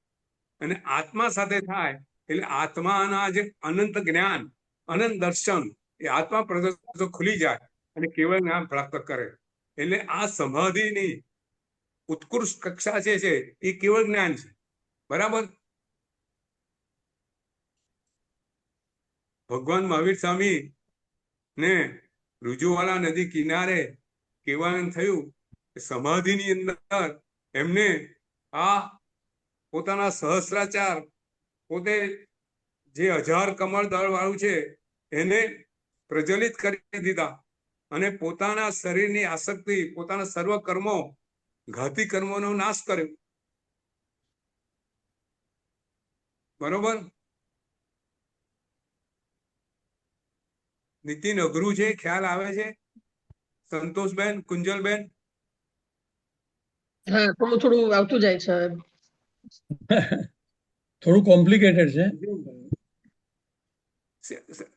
Speaker 1: અને આત્મા સાથે થાય એટલે આત્માના જે અનંત જ્ઞાન, અનંત દર્શન એ આત્મા પ્રદર્શન ખુલી જાય અને કેવળ જ્ઞાન પ્રાપ્ત કરે. એટલે આ સમાધિની ઉત્કૃષ્ટ કક્ષા છે એ કેવળ જ્ઞાન છે. બરાબર. ભગવાન મહાવીર સ્વામી ને રુજુવાલા નદી કિનારે કહેવાનું થયું કે સમાધિની અંદર એમને આ પોતાના સહસ્ત્રાચાર પોતે જે 1000 કમળ દળ વાળું છે એને પ્રજ્વલિત કરી દીધા અને પોતાના શરીરની આસક્તિ, પોતાના સર્વ કર્મો, ઘાતી કર્મોનો નાશ કર્યો. બરોબર. નીતિન, અઘરું છે? ખ્યાલ આવે છે? સંતોષબેન, કુંજલબેન?
Speaker 3: હા, થોડું થોડું આવતું જાય છે.
Speaker 5: થોડું કોમ્પ્લિકેટેડ છે.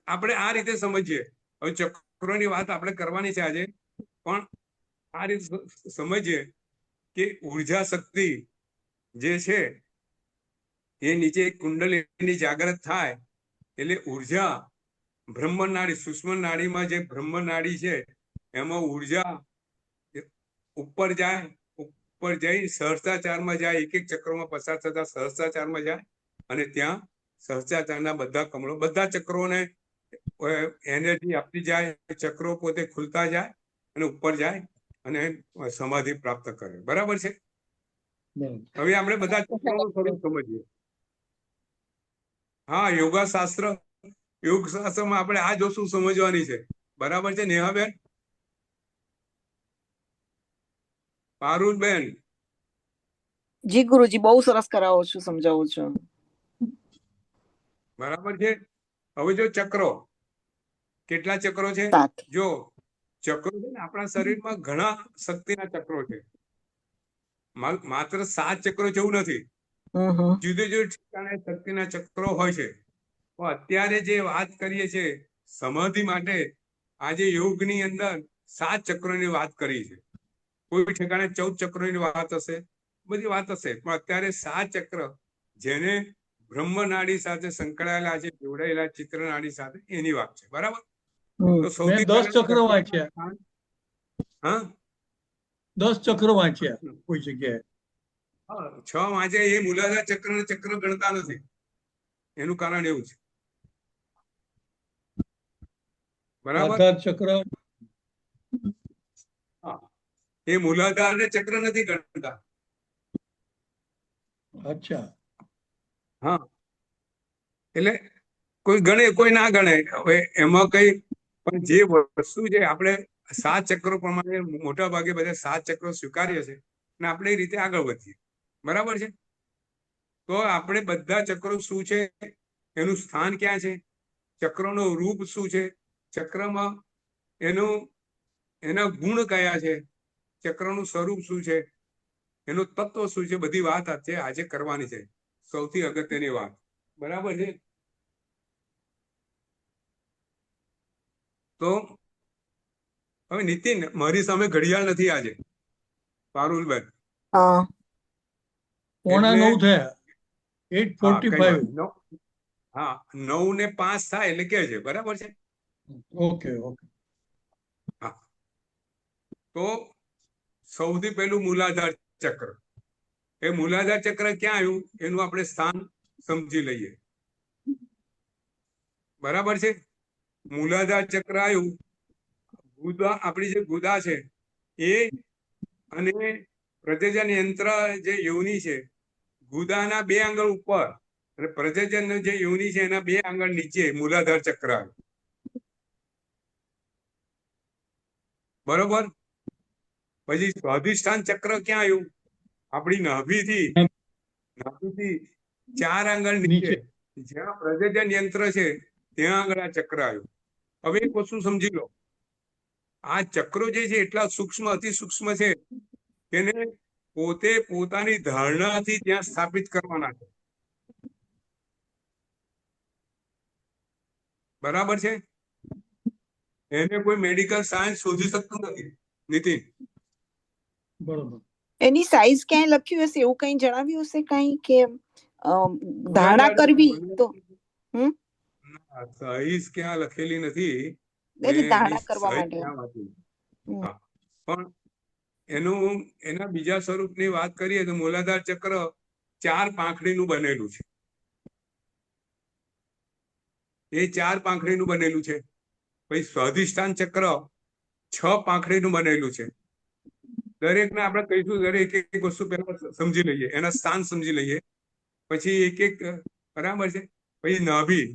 Speaker 1: આપણે આ રીતે સમજીએ. હવે ચક્રોની વાત આપણે કરવાની છે આજે, પણ આ રીતે સમજીએ કે ઉર્જા શક્તિ જે છે એ નીચે કુંડલીની જાગૃત થાય એટલે ઉર્જા બ્રહ્મનાડી, સૂક્ષ્મ નાડીમાં જે બ્રહ્મનાડી છે એમાં ઉર્જા ઉપર જાય, ઉપર જઈ સહસ્ત્રાચારમાં જાય, એક એક ચક્રમાં પસાર થતા સહસ્ત્રાચારમાં જાય અને ત્યાં સહસ્ત્રાચારના બધા કમળો, બધા ચક્રોને એનર્જી આપતી જાય. ચક્રો પોતે ખુલતા જાય અને ઉપર જાય અને સમાધિ પ્રાપ્ત કરે. બરાબર છે? હવે આપણે બધા ચક્રોનું સ્વરૂપ સમજીએ. હા, યોગશાસ્ત્રમાં આપણે આ જ વસ્તુ સમજવાની છે. બરાબર છે નેહાબેન? પારુલબેન?
Speaker 4: જી ગુરુજી, બહુ સરસ કરાવો છો, સમજાવો છો.
Speaker 1: બરાબર છે. હવે જો ચક્રો, કેટલા ચક્રો છે?
Speaker 4: 7.
Speaker 1: જો ચક્રો છે ને, આપણા શરીરમાં ઘણા શક્તિના ચક્રો છે. માત્ર 7 ચક્રો જેવું નથી. જુદે જુદે ઠેકાણે શક્તિના ચક્રો હોય છે. તો અત્યારે જે વાત કરીએ છીએ સમાધિ માટે, આજે યોગની અંદર 7 ચક્રોની વાત કરી છે. કોઈ ઠેકાણે 14 ચક્રોની વાત હશે, બધી વાત હશે, પણ અત્યારે 7 ચક્ર જેને બ્રહ્મ નાડી સાથે સંકળાયેલા છે, જોડાયેલા ચિત્ર નાડી સાથે, એની વાત છે. બરાબર? તો
Speaker 5: મેં
Speaker 1: સૌથી
Speaker 5: 10
Speaker 1: પહેલા
Speaker 5: ચક્ર વાંચ્યા,
Speaker 1: હા
Speaker 5: 10 ચક્ર વાંચ્યા કોઈ જગ્યાએ.
Speaker 1: હા, 6 વાંચે એ મૂલાધાર ચક્ર ગણતા નથી. એનું કારણ એવું છે. બરાબર?
Speaker 5: આધાર ચક્ર,
Speaker 1: હા, એ મૂલાધાર ને ચક્ર નથી ગણતા.
Speaker 5: અચ્છા,
Speaker 1: હા, એટલે કોઈ ગણે કોઈ ના ગણે. હવે એમાં કઈ પણ જે વસ્તુ છે, આપણે 7 ચક્રો પ્રમાણે મોટા ભાગે બધા 7 ચક્રો સ્વીકારીએ છે અને આપણે એ રીતે આગળ વધીએ. બરાબર છે? તો આપણે બધા ચક્રો શું છે, એનું સ્થાન ક્યાં છે, ચક્રનું રૂપ શું છે, ચક્રમાં એના ગુણ કયા છે, ચક્રનું સ્વરૂપ શું છે, એનું તત્વ શું છે, બધી વાત આજે કરવાની છે. સૌથી અગત્યની વાત. બરાબર છે? તો હવે નીતિન, મારી સામે ઘડિયાળ નથી આજે, પારુલભાઈ.
Speaker 4: હા.
Speaker 5: પોણા
Speaker 1: એટલે
Speaker 5: 9 થયા,
Speaker 1: હા, કઈ
Speaker 5: 8:45.
Speaker 1: વાત નહીં. હા, 9 ને 5 થાય એટલે કે છે. બરાબર છે?
Speaker 5: Okay okay.
Speaker 1: હા, તો સૌથી પહેલું મૂલાધાર ચક્ર. એ મૂલાધાર ચક્ર ક્યાં આવ્યું એનું આપણે સ્થાન સમજી લઈએ. બરાબર છે? મૂલાધાર ચક્ર આવ્યું, ગુદા, આપણી જે ગુદા છે એ, અને પ્રજનન યંત્ર જે યોની છે, ગુદાના 2 આંગળ ઉપર અને પ્રજનન જે યોની છે એના 2 આંગળ નીચે મૂલાધાર ચક્ર આવ્યું. બરોબર? પછી સ્વાધિષ્ઠાન ચક્ર ક્યાં આવ્યું? આપણી નાભીથી 4 આંગળ નીચે,
Speaker 5: નીચે.
Speaker 1: જ્યાં પ્રજનન યંત્ર છે ત્યાં આગળ આ ચક્ર આવ્યું. હવે એક વસ્તુ સમજી લો, આ ચક્રો જે છે એટલા સૂક્ષ્મ, અતિ સૂક્ષ્મ છે, તેને પોતે પોતાની ધારણાથી ત્યાં સ્થાપિત કરવાના છે. બરાબર છે? એને કોઈ મેડિકલ સાયન્સ શોધી શકતું નથી. નીતિન,
Speaker 5: બરોબર.
Speaker 4: એની સાઈઝ ક્યાંય લખ્યું હશે, એવું કઈ જણાવ્યું હશે કઈ કે ધારણા કરવી તો
Speaker 1: સાઈઝ ક્યાં લખેલી નથી,
Speaker 4: એટલે
Speaker 1: મેં એની
Speaker 4: ધારણા કરવા
Speaker 1: સાઈઝ
Speaker 4: માટે.
Speaker 1: ક્યાં વાંચી. હા, પણ એના બીજા સ્વરૂપની વાત કરીએ તો મૂલાધાર ચક્ર 4 પાંખડીનું બનેલું છે. એ 4 પાંખડીનું બનેલું છે. પછી સ્વાધિષ્ઠાન ચક્ર 6 પાંખડીનું બનેલું છે. દરેકને આપણે કહીશું, દરેક એક વસ્તુ પહેલા સમજી લઈએ, એના સ્થાન સમજી લઈએ, પછી એક એક. બરાબર છે? પછી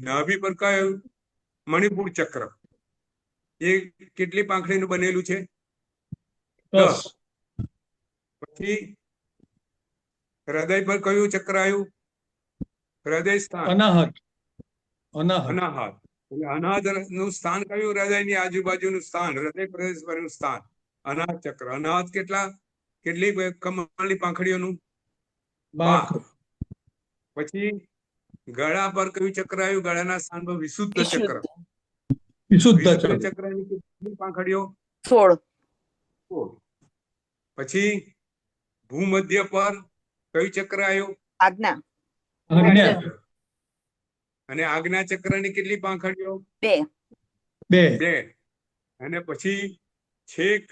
Speaker 1: નાભી પર કયું? મણિપુર ચક્ર. એ કેટલી પાંખડીનું બનેલું છે? 10.
Speaker 5: 10.
Speaker 1: પછી હૃદય પર કયું ચક્ર આવ્યું? હૃદય સ્થાન.
Speaker 5: અનાહત.
Speaker 1: અનાહત. એટલે અનાહત નું સ્થાન કયું? હૃદયની આજુબાજુનું સ્થાન, હૃદય પ્રદેશ પરનું સ્થાન, અનાહત ચક્ર. અનાહત કેટલી કમળની પાંખડીઓનું? 12. પછી ગળા પર કયું ચક્ર આવ્યું? ગળાના સ્થાન પર વિશુદ્ધ ચક્ર.
Speaker 5: વિશુદ્ધ
Speaker 1: વિશુદ્ધ
Speaker 5: ચક્ર.
Speaker 1: ચક્રની કેટલી પાંખડીઓ?
Speaker 4: 16.
Speaker 1: 16. પછી ભૂમધ્ય પર કયું ચક્ર આવ્યું?
Speaker 4: આજ્ઞા.
Speaker 5: આજ્ઞા.
Speaker 1: અને આજ્ઞા ચક્રની કેટલી પાંખડીઓ?
Speaker 4: 2.
Speaker 5: 2.
Speaker 1: અને પછી છેક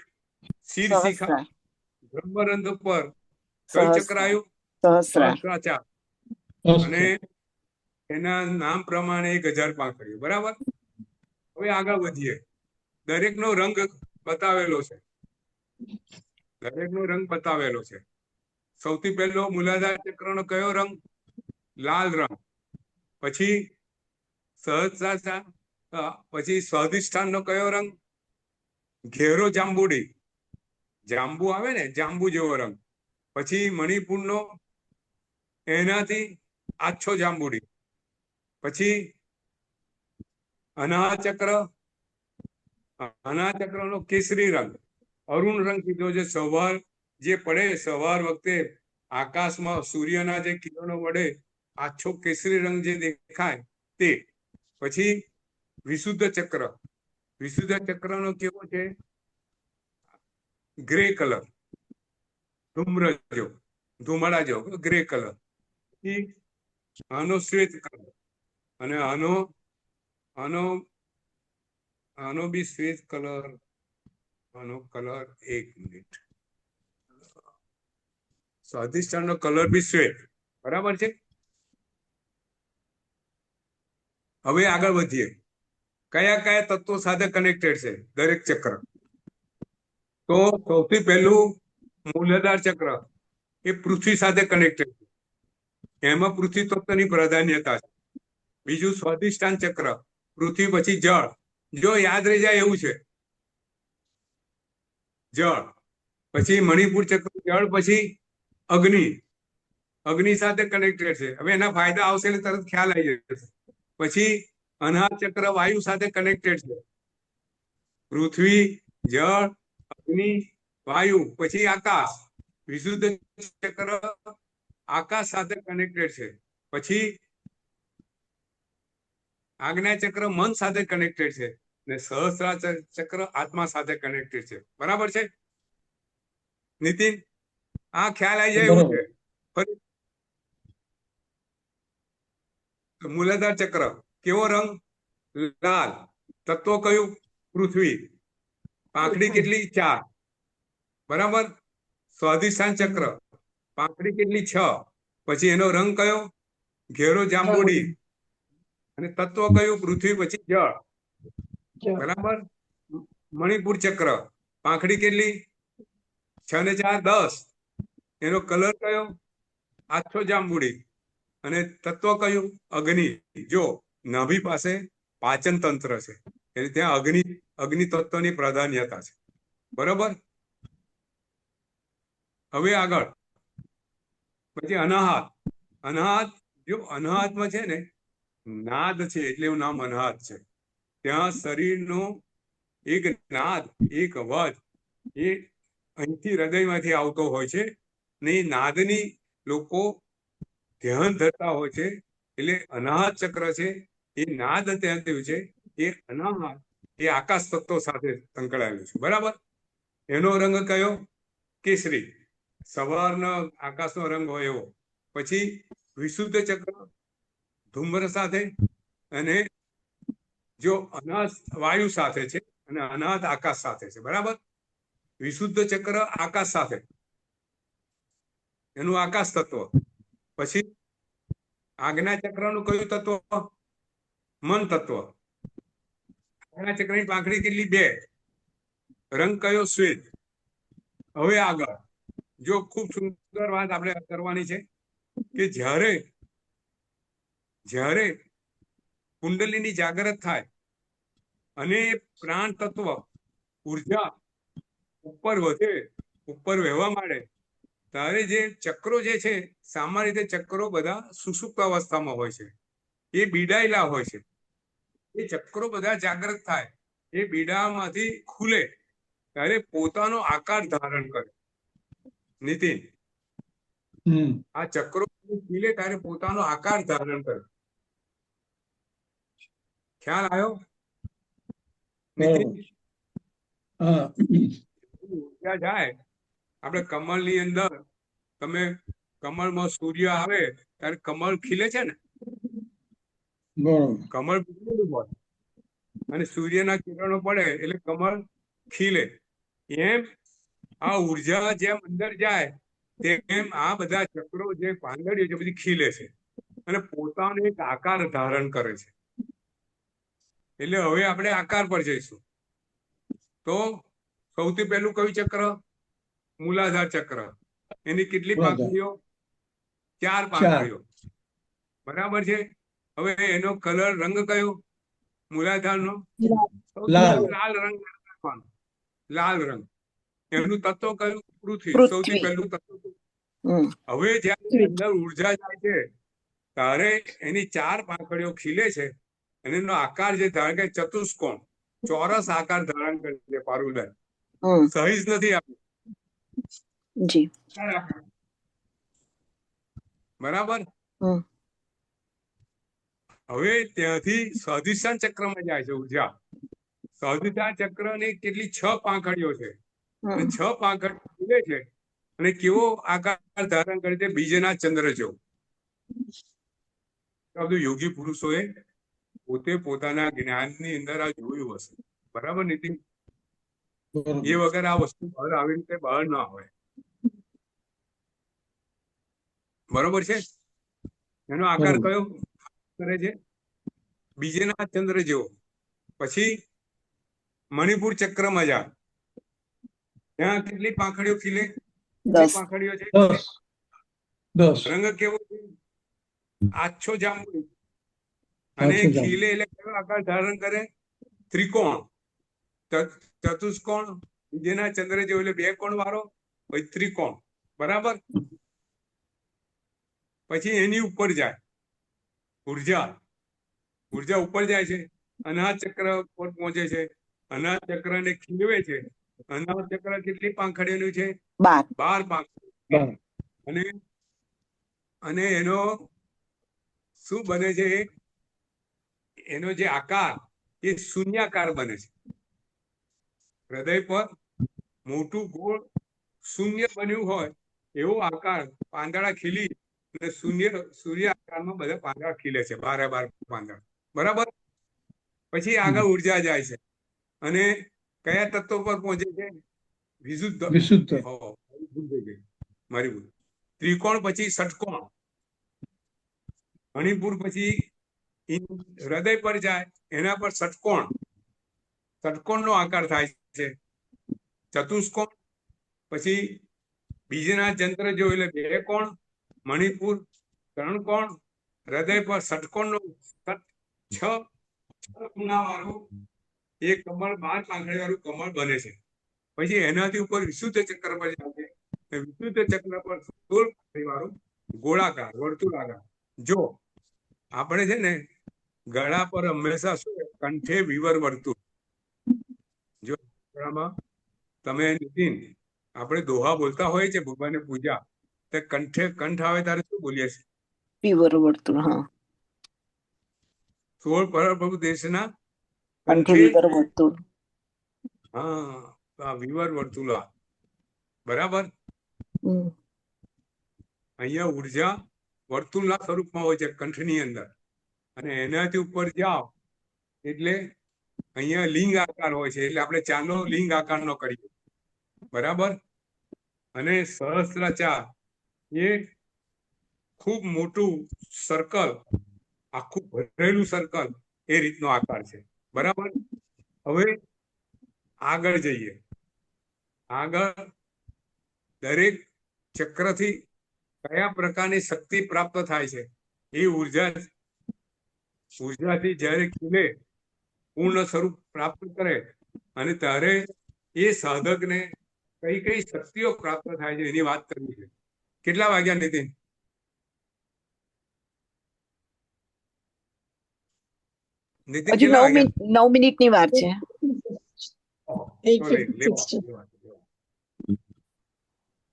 Speaker 1: શિર શિખા
Speaker 4: સહસ્રા.
Speaker 1: બ્રહ્મરંધ્ર પર કયું ચક્ર આવ્યું?
Speaker 4: સહસ્રા.
Speaker 1: સહસ્રાચાર. અને એના નામ પ્રમાણે 1000 પાંખડીઓ. બરાબર? હવે આગળ વધીએ. દરેકનો રંગ બતાવેલો છે. દરેકનો રંગ બતાવેલો છે. સૌથી પહેલો મૂલાધાર ચક્રનો કયો રંગ? લાલ રંગ. પછી સહસ્રાચાર, પછી સ્વાધિષ્ઠાનનો કયો રંગ? ઘેરો જાંબુડી. જાંબુ આવે ને, જાંબુ જેવો રંગ. પછી મણિપુરનો એનાથી આછો જાંબુડી. પછી અનાહત ચક્રનો કેસરી રંગ, અરુણ રંગ કીધો છે. સવાર જે પડે, સવાર વખતે આકાશમાં સૂર્યના જે કિરણો વડે આછો કેસરી રંગ જે દેખાય તે. પછી વિશુદ્ધ ચક્રનો કેવો છે? Grey colour. ધૂમ્રજો, ધુમાડા જો ગ્રે કલર, આનો શ્વેત કલર, અને આનો આનો આનો બી શ્વેત કલર, આનો કલર, એક મિનિટ, સ્વાધિષ્ઠાન નો કલર બી શ્વેત, બરાબર છે. હવે આગળ વધીએ. કયા કયા તત્વો સાથે કનેક્ટેડ છે દરેક ચક્ર? તો સૌથી પહેલું મૂલાધાર ચક્ર એ પૃથ્વી સાથે કનેક્ટેડ છે, એમાં પૃથ્વી તત્વની પ્રાધાન્યતા છે. બીજું સ્વાધિષ્ઠાન ચક્ર, પૃથ્વી પછી જળ, જો યાદ રહી જાય એવું છે, જળ. પછી મણિપુર ચક્ર, જળ પછી અગ્નિ, અગ્નિ સાથે કનેક્ટેડ છે. હવે એના ફાયદા આવશે એટલે તરત ખ્યાલ આવી જશે. પછી અનાહત ચક્ર વાયુ સાથે કનેક્ટેડ છે, પૃથ્વી, જળ, અગ્નિ, વાયુ, પછી આકાશ. વિશુદ્ધ ચક્ર આકાશ સાથે કનેક્ટેડ છે. પછી આજ્ઞા ચક્ર મન સાથે કનેક્ટેડ છે, ને સહસ્ત્રાર ચક્ર આત્મા સાથે કનેક્ટેડ છે. બરાબર છે નીતિન? આ ખ્યાલ આવી જાય એવું છે. ફરી મૂલાધાર ચક્ર કેવો રંગ? લાલ. તત્વ કયું? પૃથ્વી. પાંખડી કેટલી? 4. બરાબર. સ્વાધિષ્ઠાન ચક્ર પાંખડી કેટલી? 6. પછી એનો રંગ કયો? ઘેરો જાંબુડી. અને તત્વ કયું? પૃથ્વી પછી જળ. બરાબર. મણિપુર ચક્ર પાંખડી કેટલી? 6 ને 4 10. એનો કલર કયો? આછો જાંબુડી. અને તત્વ કયું? અગ્નિ. જો નાભી પાસે પાચન તંત્ર છે એટલે ત્યાં અગ્નિ તત્વની પ્રાધાન્યતા છે. બરાબર. હવે આગળ પછી અનાહત. અનાહત, જો અનાહતમાં છે ને નાદ છે એટલે એવું નામ અનાહત છે. ત્યાં શરીરનો એક નાદ, એક અવાજ એ અહીંથી હૃદયમાંથી આવતો હોય છે ને એ નાદની લોકો ધ્યાન ધરતા હોય છે. એટલે અનાહત ચક્ર છે એ નાદ ત્યાં થયું છે. એ અનાહત એ આકાશ તત્વ સાથે સંકળાયેલું છે. બરાબર. એનો રંગ કયો? કેસરી. સવારના આકાશનો રંગ હોય એવો. પછી વિશુદ્ધ ચક્ર ધૂમ્ર સાથે, અને જો અનાહત વાયુ સાથે છે અને અનાહત આકાશ સાથે છે. બરાબર. વિશુદ્ધ ચક્ર આકાશ સાથે, એનું આકાશ તત્વ. પછી આજ્ઞા ચક્રનું કયું તત્વ? મન તત્વ. આજ્ઞા ચક્રની પાંખડી કેટલી? 2. રંગ કયો? શ્વેત. હવે આગળ જો ખૂબ સુંદર વાત આપણે કરવાની છે કે જ્યારે કુંડલીની જાગૃત થાય અને પ્રાણ તત્વ ઉર્જા ઉપર વધે, ઉપર વહેવા માંડે, ત્યારે જે ચક્રો જે છે, સામાન્ય રીતે ચક્રો બધા સુષુપ્ત અવસ્થામાં હોય છે, એ બીડાયેલા હોય છે. એ ચક્રો બધા જાગૃત થાય, એ બીડામાંથી ખુલે ત્યારે પોતાનો આકાર ધારણ કરે. નીતિન, આ ચક્રો ખીલે ત્યારે પોતાનો આકાર ધારણ કરે. ખ્યાલ આવ્યો? નીતિન, ઉર્જા જાય આપણે કમળની અંદર, તમે કમળમાં સૂર્ય આવે ત્યારે કમળ ખીલે છે ને, કમળ ખીલેલું હોય અને સૂર્યના કિરણો પડે એટલે કમળ ખીલે. એમ આ ઉર્જા જેમ અંદર જાય તેમ આ બધા ચક્રો જે પાંદડીઓ છે બધી ખીલે છે અને પોતાનો એક આકાર ધારણ કરે છે. એટલે હવે આપણે આકાર પર જઈશું. તો સૌથી પહેલું કયું ચક્ર? મૂલાધાર ચક્ર. એની કેટલી પાંખડીઓ? 4 પાંખડીઓ. બરાબર છે. હવે એનો કલર, રંગ કયો મૂલાધારનો? લાલ રંગ. લાલ રંગ. એનું તત્વ કયું? પૃથ્વી. સૌથી પહેલું તત્વ. હવે જ્યારે અંદર ઉર્જા જાય છે ત્યારે એની 4 પાંખડીઓ ખીલે છે અને એનો આકાર જે ધારણ કે ચતુષ્કોણ, ચોરસ આકાર ધારણ કરે છે. પારુલર સહીજ નથી આપ્યું.
Speaker 4: જી
Speaker 1: બરાબર. હવે ત્યાંથી સ્વાધિષ્ઠાન ચક્રમાં જાય છે ઉર્જા. સ્વાધિષ્ઠાન ચક્રની કેટલી? 6 પાંખડીઓ છે. 6 પાંખડીઓ ખીલે છે અને કેવો આકાર ધારણ કરે છે? બીજના ચંદ્ર જેવો. આ બધું યોગી પુરુષોએ પોતે પોતાના જ્ઞાનની અંદર આ જોયું હશે. બરાબર નીતિન?
Speaker 5: બરોબર.
Speaker 1: એ વગર આ વસ્તુ બહાર આવી રીતે બહાર ના આવે. બરોબર છે? એનો આકાર
Speaker 5: બરોબર.
Speaker 1: કયો કરે છે? બીજના ચંદ્ર જેવો. પછી મણિપુર ચક્રમાં જા, ત્યાં કેટલી પાંખડીઓ ખીલે? કેટલી
Speaker 4: 10.
Speaker 1: પાંખડીઓ છે?
Speaker 5: 10.
Speaker 1: રંગ કેવો છે? આછો જાંબુ. અને
Speaker 5: આછો જાંબુ.
Speaker 1: ખીલે એટલે કયો આકાર ધારણ કરે? ત્રિકોણ, ચતુષ્કોણ. બીજના ચંદ્ર જેવો એટલે 2 કોણ વાળો, પછી ત્રિકોણ. બરાબર? પછી એની ઉપર જાય ઉર્જા. ઉર્જા ઉપર જાય છે, અનાહત ચક્ર પર પહોંચે છે, અનાહત ચક્રને ખીલવે છે. અનાહત ચક્ર કેટલી પાંખડીઓનું છે?
Speaker 4: 12.
Speaker 1: 12 પાંખડી.
Speaker 5: બરાબર.
Speaker 1: અને એનો શું બને છે? એનો જે આકાર એ શૂન્યાકાર બને છે. હૃદય પર મોટું ગોળ શૂન્ય બન્યું હોય એવો આકાર, પાંદડા ખીલી અને સૂર્ય આકારમાં બધા પાંદડા ખીલે છે, 12 પાંદડા. બરાબર? પછી આગળ ઉર્જા જાય છે અને કયા તત્વો પર પહોંચે છે? વિશુદ્ધ.
Speaker 5: વિશુદ્ધ.
Speaker 1: મારી ભૂલ. ત્રિકોણ પછી ષટકોણ. મણિપુર પછી હૃદય પર જાય, એના પર ષટકોણ. ષટકોણનો આકાર થાય છે. ચતુષ્કોણ, પછી બીજના ચંદ્ર જો એટલે 2 કોણ. મણિપુર 3 કોણ. હૃદય પર ષટકોણનો 6 ખૂણા વાળું એ કમળ, 12 પાંખડી વાળું કમળ બને છે. પછી એનાથી ઉપર વિશુદ્ધ ચક્ર પર જાય છે. વિશુદ્ધ ચક્ર પર 16 પાંખડી વાળું ગોળાકાર, વર્તુળાકાર. જો આપણે છે ને ગળા પર હંમેશા શું કંઠે વિવર વર્તુળ. જો ગળામાં તમે નીતિન આપણે દોહા બોલતા હોય છે ભગવાનને પૂજા, તે કંઠે કંઠ આવે ત્યારે શું બોલીએ છીએ?
Speaker 4: વિવર વર્તુળ. હા,
Speaker 1: 16 પરપ્રભુ દેશના
Speaker 4: કંઠે
Speaker 1: કંઠે.
Speaker 4: વિવર વર્તુળ.
Speaker 1: હા, આ વિવર વર્તુળા. બરાબર?
Speaker 4: હમ.
Speaker 1: અહીંયા ઉર્જા વર્તુળના સ્વરૂપમાં હોય છે કંઠની અંદર, અને એનાથી ઉપર જાઓ એટલે અહીંયા લિંગ આકાર હોય છે. એટલે આપણે ચાંદો લિંગ આકારનો કરીએ. બરાબર? અને સહસ્ત્રાચાર એ ખૂબ મોટું સર્કલ, આખું ભરેલું સર્કલ, એ રીતનો આકાર છે. બરાબર? હવે આગળ જઈએ. આગળ દરેક ચક્રથી કયા પ્રકારની શક્તિ પ્રાપ્ત થાય છે? એ ઉર્જાથી જ્યારે ખીલે, પૂર્ણ સ્વરૂપ પ્રાપ્ત કરે, અને ત્યારે એ સાધકને કઈ કઈ શક્તિઓ પ્રાપ્ત થાય છે એની વાત કરવી છે. કેટલા વાગ્યા નીતિન? નીતિન
Speaker 4: હજુ
Speaker 1: કેટલા
Speaker 4: 9
Speaker 1: વાગ્યા?
Speaker 4: 9 મિનિટની વાર છે.
Speaker 3: 8:56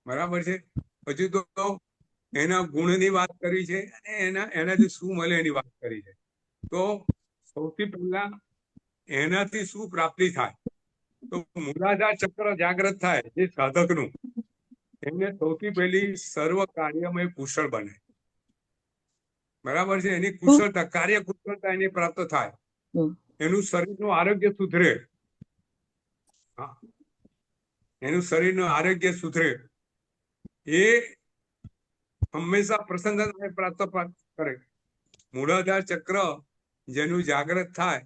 Speaker 1: બરાબર છે. હજુ તો એના ગુણની વાત કરી છે અને એનાથી શું મળે એની વાત કરી છે. તો સૌથી પહેલા એનાથી શું પ્રાપ્તિ થાય? તો મૂલાધાર ચક્ર જાગ્રત થાય જે સાધકનું, એમને સૌથી પહેલી સર્વ કાર્યમાં કુશળ બને. બરાબર છે? એની કુશળતા, કાર્ય કુશળતા એની પ્રાપ્ત થાય. એનું શરીરનું આરોગ્ય સુધરે. હા, એનું શરીરનું આરોગ્ય સુધરે. એ હંમેશા પ્રસન્નતા પ્રાપ્ત કરે. મૂળાધાર ચક્ર જેનું જાગ્રત થાય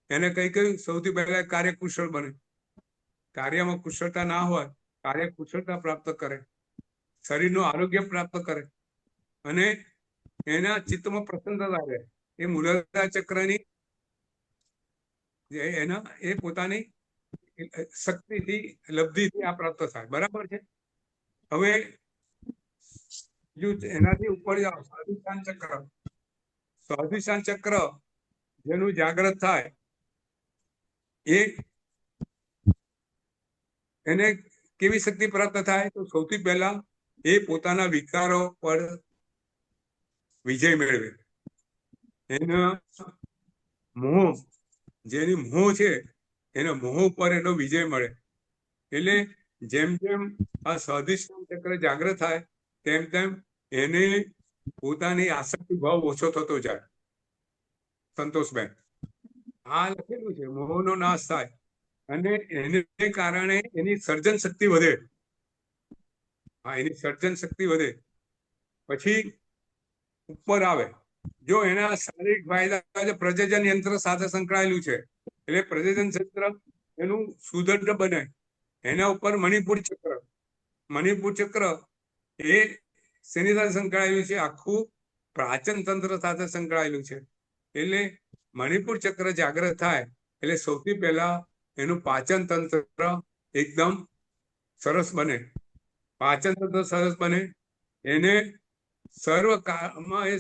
Speaker 1: એને કઈ કઈ સૌથી પહેલા કાર્ય કુશળ બને. કાર્યમાં કુશળતા ના હોય, કાર્ય કુશળતા પ્રાપ્ત કરે, શરીરનું આરોગ્ય પ્રાપ્ત કરે, અને એના ચિત્તમાં પ્રસન્નતા રહે. એ મૂળાધાર ચક્રની એ પોતાની શક્તિથી, લબ્ધિથી આ પ્રાપ્ત થાય. બરાબર છે? હવે એનાથી ઉપર જાઓ, સ્વાધિષ્ઠાન ચક્ર. સ્વાધિષ્ઠાન ચક્ર જેનું જાગ્રત થાય એને કેવી શક્તિ પ્રાપ્ત થાય? તો સૌથી પહેલા એ પોતાના વિકારો પર વિજય મેળવે. એના મોહ, જેની મોહ છે એના મોહ ઉપર એનો વિજય મળે. એટલે જેમ જેમ આ સ્વાધિષ્ઠાન ચક્ર જાગ્રત થાય તેમ તેમ એને પોતાની આસક્તિ ભાવ ઓછો થતો જાય. સંતોષબેન, આ લખેલું છે, મોહનો નાશ થાય અને એને કારણે એની સર્જન શક્તિ વધે. હા, એની સર્જન શક્તિ વધે. પછી ઉપર આવે, જો એના શારીરિક ફાયદા પ્રજનન યંત્ર સાથે સંકળાયેલું છે એટલે પ્રજનન તંત્ર એનું સુદૃઢ બને. એના ઉપર મણિપુર ચક્ર એ શેની સાથે સંકળાયેલું છે? આખું પાચન તંત્ર સાથે સંકળાયેલું છે. એટલે મણિપુર ચક્ર જાગ્રત થાય એટલે સૌથી પહેલા એનું પાચન તંત્ર એકદમ સરસ બને. પાચન તંત્ર સરસ બને, એને સર્વ કાળમાં એ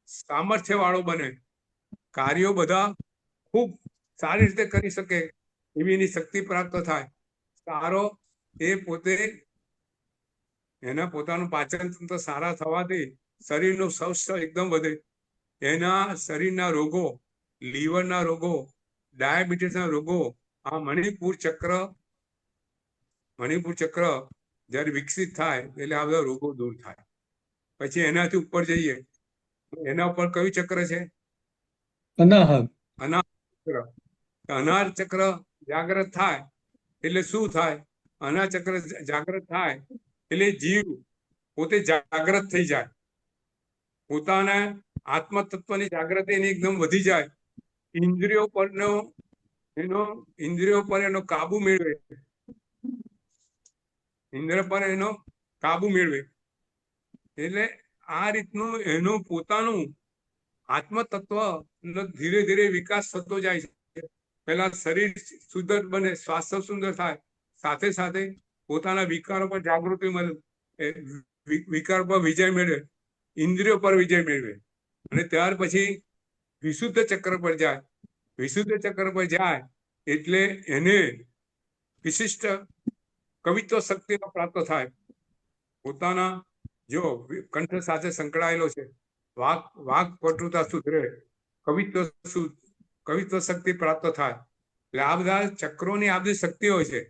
Speaker 1: સામર્થ્ય વાળો બને, કાર્યો બધા ખૂબ સારી રીતે કરી શકે એવી એની શક્તિ પ્રાપ્ત થાય. સારો એ પોતે એના પોતાનું પાચન તંત્ર સારા થવાથી શરીરનું સ્વાસ્થ્ય એકદમ વધે. એના શરીરના રોગો, લીવરના રોગો, ડાયાબિટીસના રોગો આ મણિપુર ચક્ર જ્યારે વિકસિત થાય એટલે આ બધા રોગો દૂર થાય. પછી એનાથી ઉપર જઈએ, એના ઉપર કયું ચક્ર છે?
Speaker 5: અનાહત.
Speaker 1: અનાર ચક્ર જાગ્રત થાય એટલે શું થાય? અનાર ચક્ર જાગ્રત થાય એટલે જીવ પોતે જાગ્રત થઈ જાય, પોતાના આત્મ તત્વની જાગૃતિ એની એકદમ વધી જાય. ઇન્દ્રિયો પર એનો કાબુ મેળવે. ઇન્દ્રિય પર એનો કાબુ મેળવે એટલે આ રીતનું એનું પોતાનું આત્મ તત્વ ધીરે ધીરે વિકાસ થતો જાય છે. પહેલા શરીર સુંદર બને, સ્વાસ્થ્ય સુંદર થાય, સાથે સાથે પોતાના વિકારો પર જાગૃતિ મળે, વિકાર પર વિજય મેળવે, ઇન્દ્રિયો પર વિજય મેળવે અને ત્યાર પછી વિશુદ્ધ ચક્ર પર જાય. વિશુદ્ધ ચક્ર પર જાય એટલે એને વિશિષ્ટ કવિત્વ શક્તિ પ્રાપ્ત થાય. પોતાના જો કંઠ સાથે સંકળાયેલો છે, વાક પટુતા સુધરે, કવિત્વ શક્તિ પ્રાપ્ત થાય. એટલે આ બધા ચક્રોની આ બધી શક્તિ હોય છે.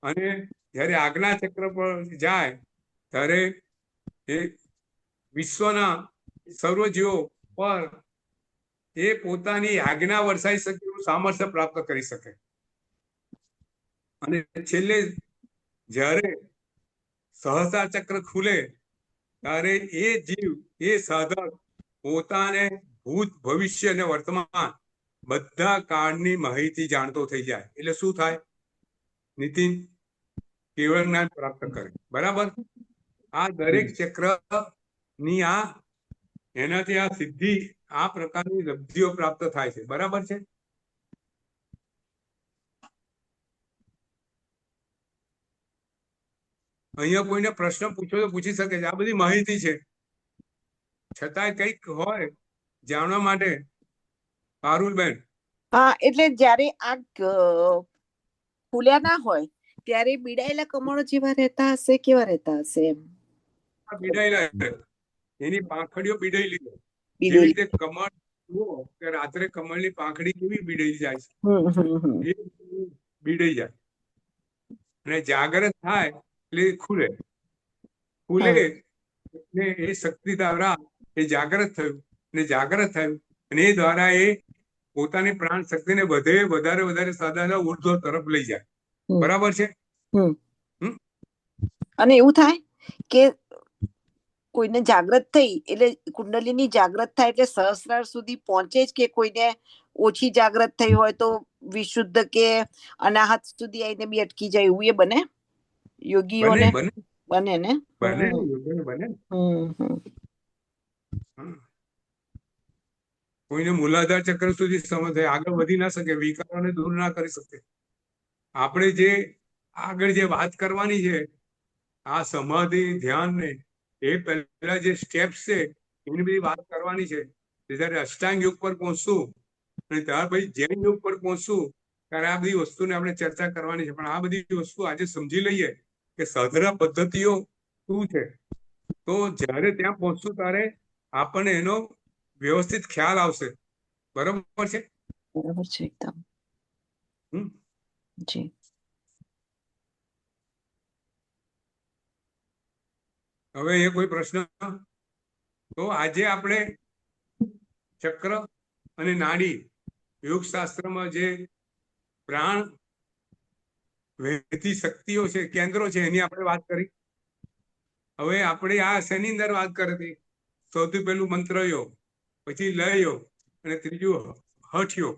Speaker 1: અને જ્યારે આજ્ઞા ચક્ર પર જાય ત્યારે એ વિશ્વના સર્વજીવો પર એ પોતાની આજ્ઞા વરસાઈ શકે એવું સામર્થ્ય પ્રાપ્ત કરી શકે. અને છેલ્લે જ્યારે સહસ્ત્રાર ચક્ર ખુલે ત્યારે એ જીવ, એ સાધક પોતાને ભૂત, ભવિષ્ય અને વર્તમાન બધા કાળની માહિતી જાણતો થઈ જાય. એટલે શું થાય નીતિન? કેવળ જ્ઞાન પ્રાપ્ત કરે. બરાબર? આ દરેક ચક્ર ની એનાથી આ સિદ્ધિ, આ પ્રકારની લબ્ધિઓ પ્રાપ્ત થાય છે. બરાબર છે? અહીંયા કોઈને પ્રશ્ન પૂછો તો પૂછી શકે છે. આ બધી માહિતી છે, છતાંય કંઈક હોય જાણવા માટે. પારુલબેન,
Speaker 4: હા, એટલે જ્યારે આ ખુલ્યા ના હોય ત્યારે બીડાયેલા કમળો જેવા રહેતા હશે, કેવા રહેતા હશે? એમ
Speaker 1: બીડાયેલા, એની પાંખડીઓ બીડાયેલી હોય. જેવી
Speaker 4: બીડેલી.
Speaker 1: રીતે કમળ જુઓ કે રાત્રે કમળની પાંખડી કેવી બીડાઈ જાય છે, એ બીડાઈ જાય અને જાગૃત થાય એટલે ખુલે. એટલે એ શક્તિ દ્વારા એ જાગૃત થયું અને એ દ્વારા એ પોતાની પ્રાણ શક્તિને વધારે સાધના ઉર્ધ્વ તરફ લઈ જાય. બરાબર છે?
Speaker 4: અને એવું થાય કે કોઈને જાગૃત થઈ એટલે કુંડલીની જાગૃત થાય એટલે સહસ્ત્રાર સુધી પહોંચે જ, કે કોઈને ઓછી જાગૃત થઈ હોય તો વિશુદ્ધ કે અનાહત સુધી આવીને બી અટકી જાય, એવું એ બને યોગીઓને? બને ને?
Speaker 1: બને. કોઈને મૂલાધાર ચક્ર સુધી સમજ થાય, આગળ વધી ના શકે, વિકારોને દૂર ના કરી શકે. આપણે જે આગળ જે વાત કરવાની છે, આ સમાધિ, ધ્યાન ને એ પહેલા જે સ્ટેપ્સ છે એની બધી વાત કરવાની છે. જ્યારે અષ્ટાંગ યોગ પર પહોંચશું અને ત્યાર પછી જૈન યોગ પર પહોંચશું ત્યારે આ બધી વસ્તુને આપણે ચર્ચા કરવાની છે. પણ આ બધી વસ્તુ આજે સમજી લઈએ કે સાધના પદ્ધતિઓ શું છે, તો જ્યારે ત્યાં પહોંચશું ત્યારે આપણને એનો વ્યવસ્થિત ખ્યાલ આવશે. બરાબર છે?
Speaker 4: બરાબર છે એકદમ. જી.
Speaker 1: હવે એ કોઈ પ્રશ્ન? તો આજે આપણે ચક્ર અને નાડી યોગશાસ્ત્રમાં જે પ્રાણ વહેતી શક્તિઓ છે, કેન્દ્રો છે, એની આપણે વાત કરી. હવે આપણે આ શેની અંદર વાત કરી હતી? સૌથી પહેલું મંત્ર યોગ, પછી લય યોગ અને ત્રીજું હઠ યોગ.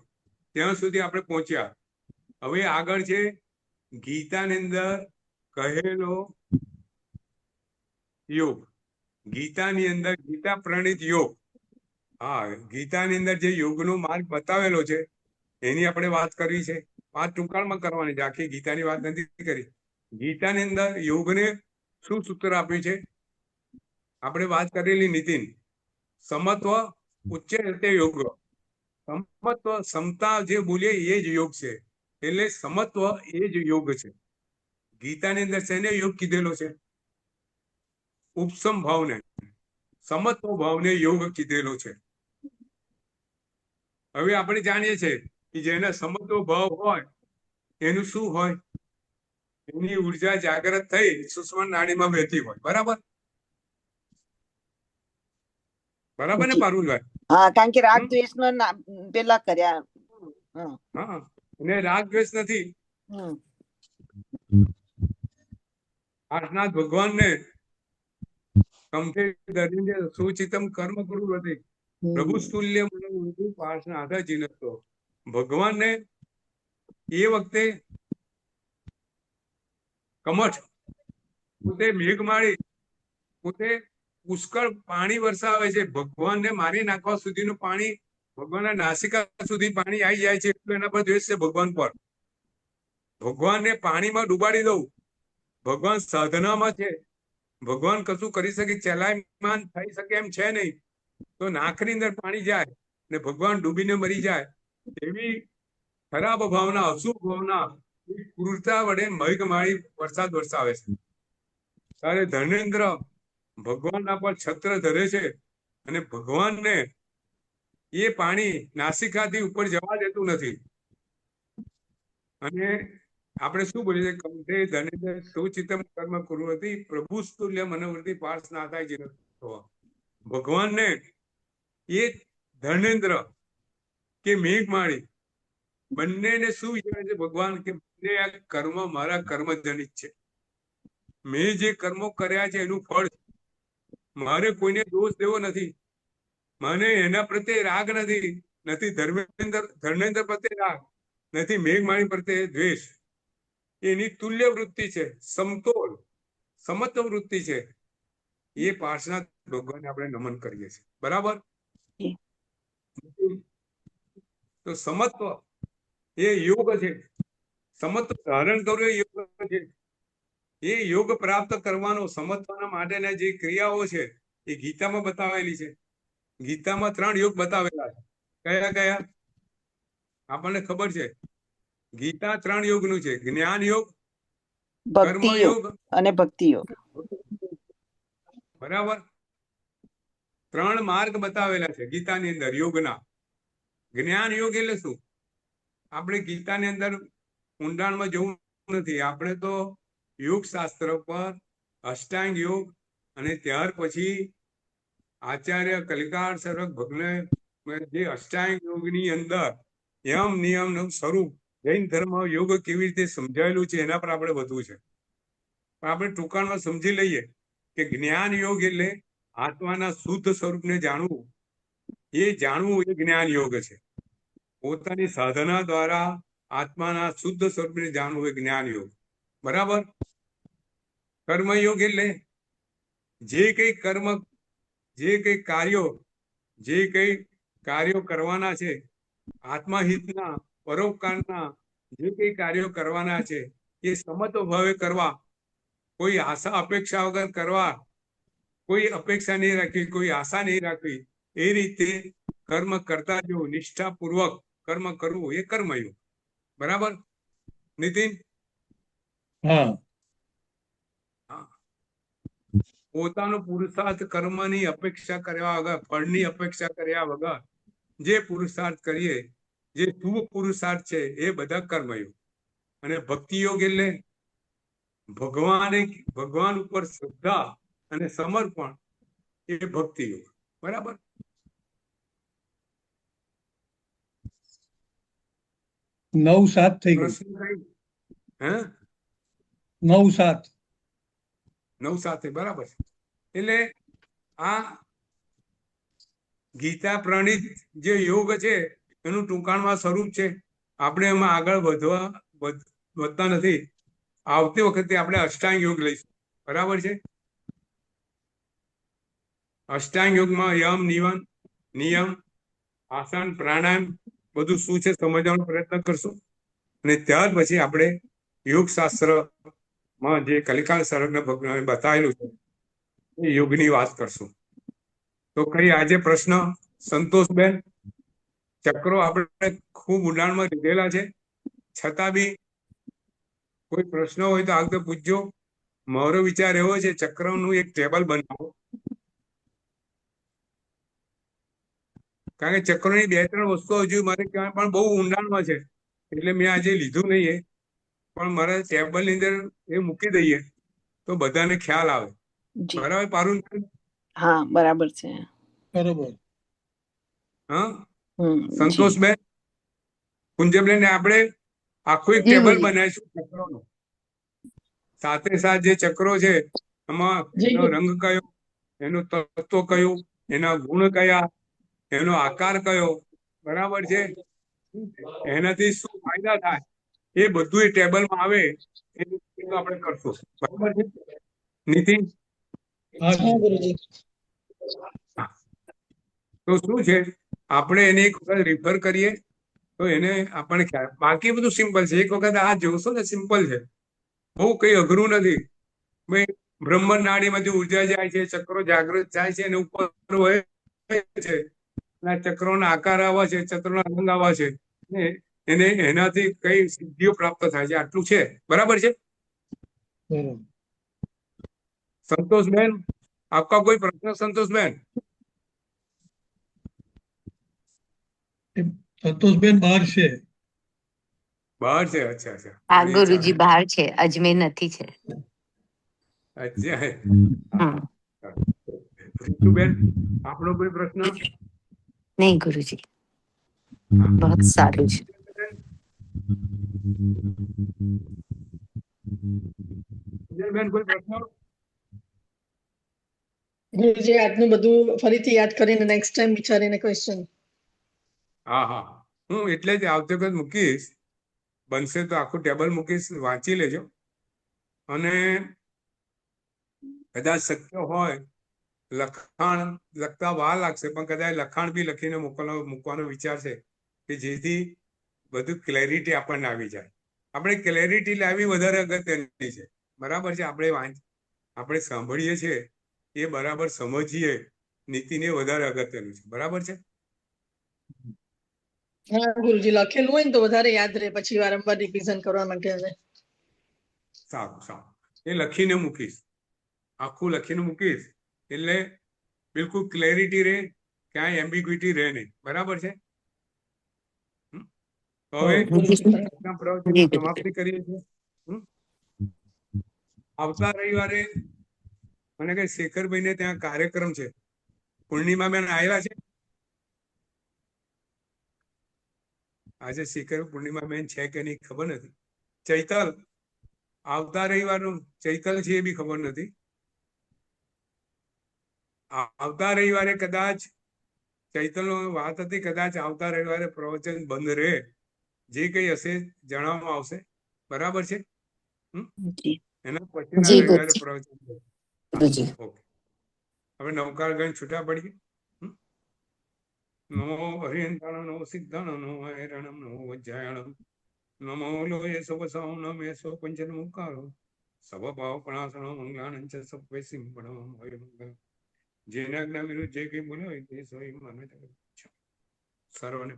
Speaker 1: ત્યાં સુધી આપણે પહોંચ્યા. હવે આગળ છે ગીતાની અંદર કહેલો યોગ. ગીતાની અંદર ગીતા પ્રણિત યોગ. હા, ગીતાની અંદર જે યોગનો માર્ગ બતાવેલો છે એની આપણે વાત કરવી છે. વાત ટૂંકાણમાં કરવાની છે, આખી ગીતાની વાત નથી કરી. ગીતાની અંદર યોગને શું સૂત્ર આપ્યું છે આપણે વાત કરેલી નીતિન. સમત્વ ઉચ્ચ રીતે યોગ. સમત્વ સમતા જે બોલીએ એ જ યોગ છે. એટલે સમત્વ એ જ યોગ છે. ગીતાની અંદર શેને યોગ કીધેલો છે? ઉપસમ ભાવને, સમત્વ ભાવને યોગ કીધેલો છે. હવે આપણે જાણીએ છીએ કે જેના સમત્વ ભાવ હોય એનું શું હોય? એની ઉર્જા જાગૃત થઈ સૂક્ષ્મ નાડીમાં વહેતી હોય. બરાબર? બરાબર ને પારુલભાઈ?
Speaker 4: હા, કારણ કે રાગ દ્વેષ નો પેલા કર્યા.
Speaker 1: હા, અને રાગ દ્વેષ નથી. આઠનાથ ભગવાનને કમઠે ધરીને સુચિતમ કર્મ કરું હતી પ્રભુ તુલ્ય મને પાર્થના આધા જીનતો. ભગવાનને એ વખતે કમઠ પોતે મેઘમાળી પોતે પુષ્કળ પાણી વરસાવે છે. ભગવાનને મારી નાખવા સુધીનું પાણી ભગવાનના નાસિકા સુધી પાણી આવી જાય છે. એટલું એના પર દ્વેષ છે ભગવાન પર. ભગવાનને પાણીમાં ડુબાડી દઉં. ભગવાન સાધનામાં છે. ભગવાન કશું કરી શકે, ચલાયમાન થઈ શકે એમ છે નહીં. તો નાકની અંદર પાણી જાય ને ભગવાન ડૂબીને મરી જાય. એવી ખરાબ ભાવના, અશુભ ભાવના, ક્રૂરતા વડે મેઘમાળી વરસાદ વરસાવે છે. ત્યારે ધર્મેન્દ્ર ભગવાનના પર છત્ર ધરે છે અને ભગવાનને એ પાણી નાસિકાથી ઉપર જવા દેતું નથી. અને આપણે શું બોલીએ? કંઠે ધનેન્દ્ર સુચિતમ કર્મ કુર્વતી પ્રભુ તુલ્ય મનોવૃત્તિ પાર્થ ના થાય જીવન. ભગવાનને એ ધર્મેન્દ્ર કે મેઘમાળી બંનેને શું વિચારે છે ભગવાન? કે બંને આ કર્મ મારા કર્મજનિત છે. મેં જે કર્મો કર્યા છે એનું ફળ. મારે કોઈને દોષ દેવો નથી. મને એના પ્રત્યે રાગ નથી. નથી ધર્મેન્દ્ર પ્રત્યે રાગ, નથી મેઘમાળી પ્રત્યે દ્વેષ. એની તુલ્ય વૃત્તિ છે, સમતોલ સમત્વ વૃત્તિ છે. એ પાર્શ્વનાથ ભગવાનને આપણે નમન કરીએ છીએ. બરાબર? તો સમત્વ એ યોગ છે. સમત્વ ધારણ કરવું એ યોગ છે. એ યોગ પ્રાપ્ત કરવાનો સમત્વના માટેના જે ક્રિયાઓ છે એ ગીતામાં બતાવેલી છે. ગીતામાં 3 યોગ બતાવેલા છે. કયા કયા આપણને ખબર છે? ગીતા 3 યોગનું છે. જ્ઞાન યોગ, કર્મ
Speaker 4: ભક્તિ યોગ
Speaker 1: યોગ
Speaker 4: અને ભક્તિ યોગ.
Speaker 1: બરાબર? 3 માર્ગ બતાવેલા છે ગીતાની અંદર યોગના. જ્ઞાન યોગ એટલે શું? આપણે ગીતાની અંદર ઊંડાણમાં જવું નથી. આપણે તો યોગ શાસ્ત્ર પર અષ્ટાંગ યોગ અને ત્યાર પછી આચાર્ય કલિકાર સર્વક ભગને જે અષ્ટાંગ યોગની અંદર યમ નિયમનું સ્વરૂપ જૈન ધર્મ યોગ કેવી રીતે સમજાયેલું છે એના પર આપણે વધવું છે. પણ આપણે ટૂંકાણમાં સમજી લઈએ કે જ્ઞાન યોગ એટલે આત્માના શુદ્ધ સ્વરૂપને જાણવું. એ જાણવું એ જ્ઞાન યોગ છે. પોતાની સાધના દ્વારા આત્માના શુદ્ધ સ્વરૂપને જાણવું એ જ્ઞાન યોગ. બરાબર? કર્મયોગ એટલે જે કઈ કર્મ, જે કઈ કાર્યો કરવાના છે, આત્મહિતના, પરોપકારના જે કઈ કાર્યો કરવાના છે એ સમત્વ ભાવે કરવા. કોઈ આશા અપેક્ષા વગર કરવા. કોઈ અપેક્ષા નહીં રાખવી, કોઈ આશા નહીં રાખવી. એ રીતે કર્મ કરતા જો નિષ્ઠાપૂર્વક કર્મ કરવું એ કર્મયોગ. બરાબર નીતિન?
Speaker 5: હા,
Speaker 1: પોતાનો પુરુષાર્થ કર્મની અપેક્ષા કર્યા વગર, ફળની અપેક્ષા કર્યા વગર જે પુરુષાર્થ કરીએ, જે શુભ પુરુષાર્થ છે એ બધા કર્મયોગ. અને ભક્તિ યોગ એટલે ભગવાન ઉપર શ્રદ્ધા અને સમર્પણ એ ભક્તિ યોગ. બરાબર?
Speaker 5: 9-7 થઈ ગઈ.
Speaker 1: પ્રશ્ન કઈ? હે?
Speaker 5: 9-7.
Speaker 1: 9 સાથે બરાબર છે. એટલે આ ગીતા પ્રણીત જે યોગ છે એનું ટૂંકાણમાં સ્વરૂપ છે. આપણે એમાં આગળ વધતા નથી. આવતી વખતે આપણે અષ્ટાંગ યોગ લઈશું. બરાબર છે? અષ્ટાંગ યોગમાં યમ નિયમ આસન પ્રાણાયામ બધું શું છે સમજવાનો પ્રયત્ન કરશું. અને ત્યાર પછી આપણે યોગ શાસ્ત્રમાં જે કલિકાલ સર્વજ્ઞ ભગવાને બતાવેલું છે એ યોગની વાત કરશું. તો કઈ આજે પ્રશ્ન સંતોષબેન? ચક્રો આપણે ખૂબ ઊંડાણમાં લીધેલા છે, છતાં બી કોઈ પ્રશ્ન હોય તો આગળ પૂછજો. મારો વિચાર એવો છે ચક્રનું એક ટેબલ બનાવો, કારણ કે ચક્રોની 2-3 વસ્તુઓ હજુ મારે ક્યાં પણ બહુ ઊંડાણમાં છે, એટલે મેં આજે લીધું નહીં એ. પણ મારા ટેબલની અંદર એ મૂકી દઈએ તો બધાને ખ્યાલ આવે.
Speaker 4: જી
Speaker 1: બરાબર પારુલ?
Speaker 4: હા બરાબર છે.
Speaker 5: બરોબર.
Speaker 1: હા
Speaker 4: જી
Speaker 1: સંતોષબેન, કુંજબેન, આપણે આખું એક
Speaker 2: જી
Speaker 1: ટેબલ
Speaker 2: ગુરુજી.
Speaker 1: બનાવીશું ચક્રોનું. સાથે જે ચક્રો છે એમાં
Speaker 3: જી
Speaker 1: એનો
Speaker 3: ગુરુ.
Speaker 1: રંગ કયો, એનું તત્વ કયું, એના ગુણ કયા, એનો આકાર કયો, બરાબર છે, એનાથી શું ફાયદા થાય એ બધું એ ટેબલમાં આવે એ રીતનું આપણે કરશું. બરાબર છે નીતિન?
Speaker 5: હા
Speaker 3: હા
Speaker 5: જી.
Speaker 3: ગુરુજી.
Speaker 1: તો શું છે આપણે એને એક વખત રિફર કરીએ તો એને આપણને ખ્યાલ. બાકી બધું સિમ્પલ છે. એક વખત આ જોશો ને સિમ્પલ છે, બહુ કઈ અઘરું નથી. ભાઈ બ્રહ્મણ નાડીમાંથી ઉર્જા જાય છે, ચક્રો જાગૃત થાય છે અને ઉપર હોય છે, ચક્રોના આકાર આવા છે, ચક્રોના રંગ આવા છે, એને એનાથી કઈ સિદ્ધિઓ પ્રાપ્ત થાય છે, આટલું છે. બરાબર છે
Speaker 5: બરોબર.
Speaker 1: સંતોષબેન? આપકા કોઈ પ્રશ્ન સંતોષબેન?
Speaker 5: સંતોષબેન બહાર છે.
Speaker 1: બહાર છે? અચ્છા અચ્છા.
Speaker 2: હા
Speaker 1: એ
Speaker 2: ગુરુજી
Speaker 1: ચાલે.
Speaker 2: બહાર છે, અજમેર નથી છે.
Speaker 1: અચ્છા.
Speaker 2: હમ.
Speaker 1: રીતુબેન, આપણો કોઈ પ્રશ્ન?
Speaker 2: નહીં ગુરુજી, બહુ સારું છે.
Speaker 1: બેન કોઈ પ્રશ્ન?
Speaker 3: ગુરુજી આજનું બધું ફરીથી યાદ કરીને નેક્સ્ટ ટાઈમ વિચારીને ક્વેશ્ચન.
Speaker 1: હા હા, હું એટલે જ આવતી વખત મૂકીશ. બનશે તો આખું ટેબલ મૂકીશ, વાંચી લેજો. અને કદાચ શક્ય હોય લખાણ લખતા વાર લાગશે, પણ કદાચ લખાણ બી લખીને મૂકવાનો વિચાર છે કે જેથી બધું ક્લેરિટી આપણને આવી જાય. આપણે ક્લેરિટી લાવવી વધારે અગત્યની છે. બરાબર છે? આપણે સાંભળીએ છીએ એ બરાબર સમજીએ, નીતિને વધારે અગત્યનું છે. બરાબર છે?
Speaker 3: હા ગુરુજી, લખેલું હોય ને તો વધારે યાદ રહે પછી વારંવાર રિવિઝન કરવા માટે. હવે
Speaker 1: સારું સારું, એ લખીને મૂકીશ, આખું લખીને મૂકીશ એટલે બિલકુલ ક્લેરિટી રહે, ક્યાંય એમ્બિગ્યુટી રહે નહીં. બરાબર છે? તો હવે આજના પ્રવચનની સમાપ્તિ કરીએ છીએ. આવતા રવિવારે મને કઈ શેખરભાઈને ત્યાં કાર્યક્રમ છે. પૂર્ણિમાબેન આવેલા છે આજે? શેખર પૂર્ણિમાબેન છે કે નહીં ખબર નથી. ચૈતલ આવતા રવિવારનું ચૈતલ છે એ બી ખબર નથી. આવતા રવિવારે કદાચ ચૈતલનો વાત હતી, કદાચ આવતા રવિવારે પ્રવચન બંધ રહે. જે કઈ હશે જણાવવામાં આવશે. બરાબર છે? એના પછીના
Speaker 2: જી
Speaker 1: રવિવારે
Speaker 2: ગુરુજી.
Speaker 1: પ્રવચન.
Speaker 2: ગુરુજી.
Speaker 1: ઓકે, હવે નવકારગણ છૂટા પડીએ. નમો હરિયંતાણ નમો સિદ્ધાણ નમો હૈરણમ નમો વજ્જાયણમ નમો લોય સવ સૌનમે સો પંચન મુકારો સવ ભાવ પણાસણો મંગલાનંચ સભ્ય સિંહણમ હોય મંગલ. જેના જ્ઞા વિરુદ્ધ જે કઈ બોલ્યો હોય તે સોઈ મને સર્વને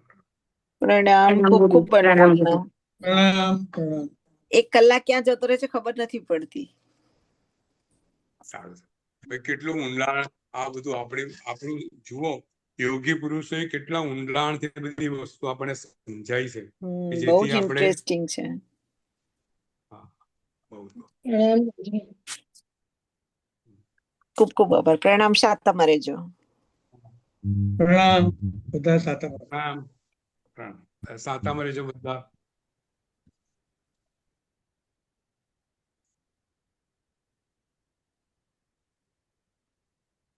Speaker 4: પ્રણામ, ખૂબ ખૂબ
Speaker 2: પ્રણામ
Speaker 4: પ્રણામ.
Speaker 2: ગુરુજી.
Speaker 5: પ્રણામ. પ્રણામ.
Speaker 4: 1 કલાક ક્યાં જતો રહે છે ખબર નથી પડતી.
Speaker 1: સારું. ભાઈ કેટલું ઊંડાણ આ બધું આપણું જુઓ. યોગી પુરુષોએ કેટલા ઊંડાણથી બધી વસ્તુ આપણને સમજાય છે કે
Speaker 4: બહુ
Speaker 1: જેથી
Speaker 4: જ
Speaker 1: આપણે
Speaker 4: ઇન્ટરેસ્ટિંગ છે.
Speaker 1: બહુ
Speaker 3: પ્રણામ ગુરુજી.
Speaker 4: ખૂબ ખૂબ આભાર. પ્રણામ. શાંતમાં રહેજો.
Speaker 5: પ્રણામ બધા સાથે.
Speaker 1: પ્રણામ. સાતામાં રહેજો બધા.